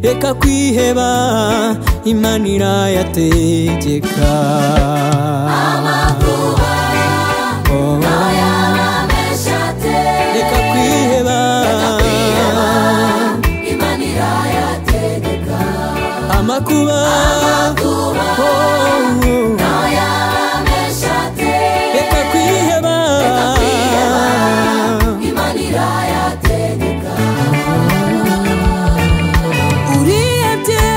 reka kwiheba Imana irayategeka. Amakuba naho yaba menshi ate, reka kwiheba Imana irayategeka. amakuba Naho yaba menshi ate, reka kwiheba Imana irayategeka. urihebye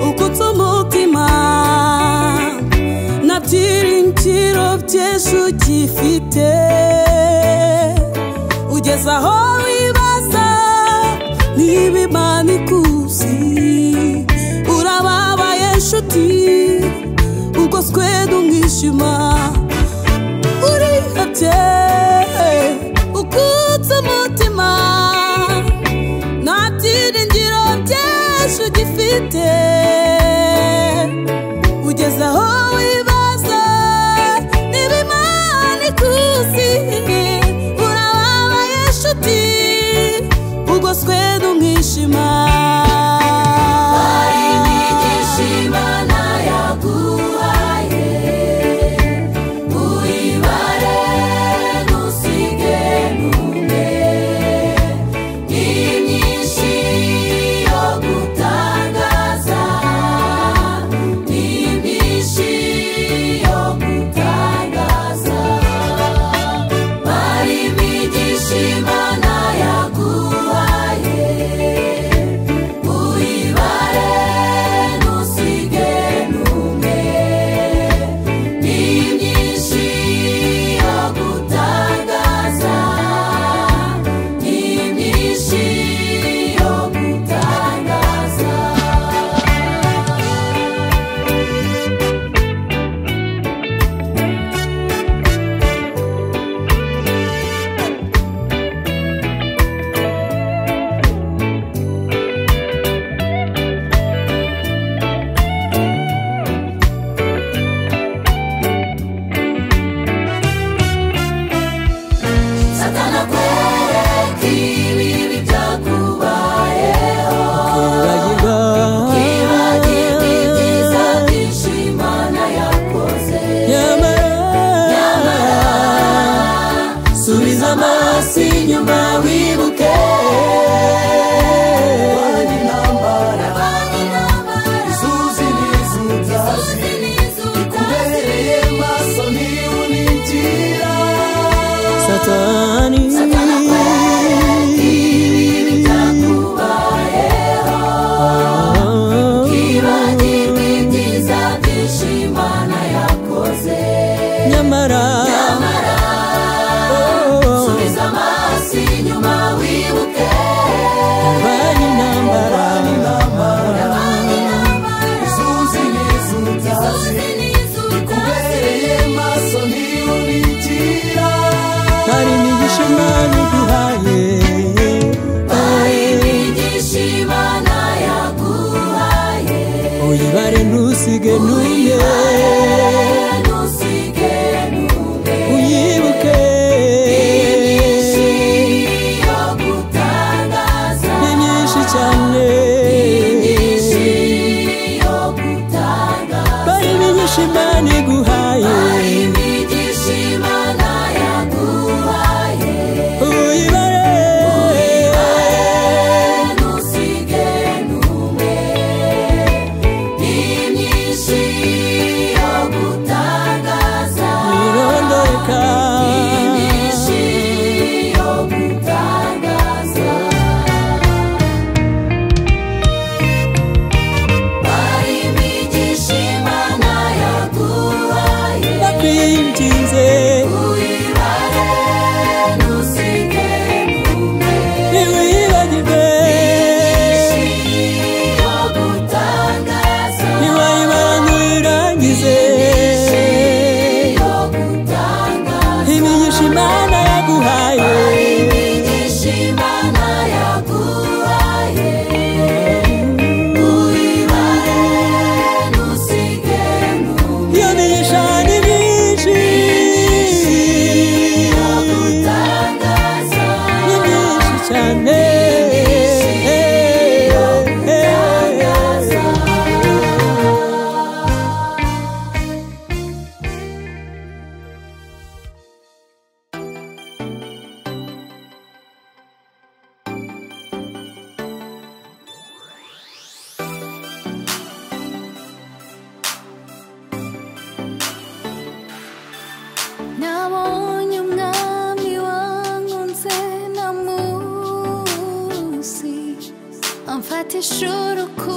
ukutse umutima nta byiringiro byinshi ugifite, ugeze aho wibaza niba Imana ikuzi, urababaye nshuti ugoswe n'umwijima. Urihebye ukutse umutima nta byiringiro byinshi ugifite, ugeze aho wibaza niba Imana ikuzi, urababaye nshuti ugoswe n'umwijima. Hari imigisha Imana yaguhaye, imigisha Imana yaguhaye imigisha Imana yaguhaye uyibare ntusige n'umwe iyo migisha ni myinshi yagutangaza ni myinshi cyane nabonye umwami wankunze na musi amfatisha urukundo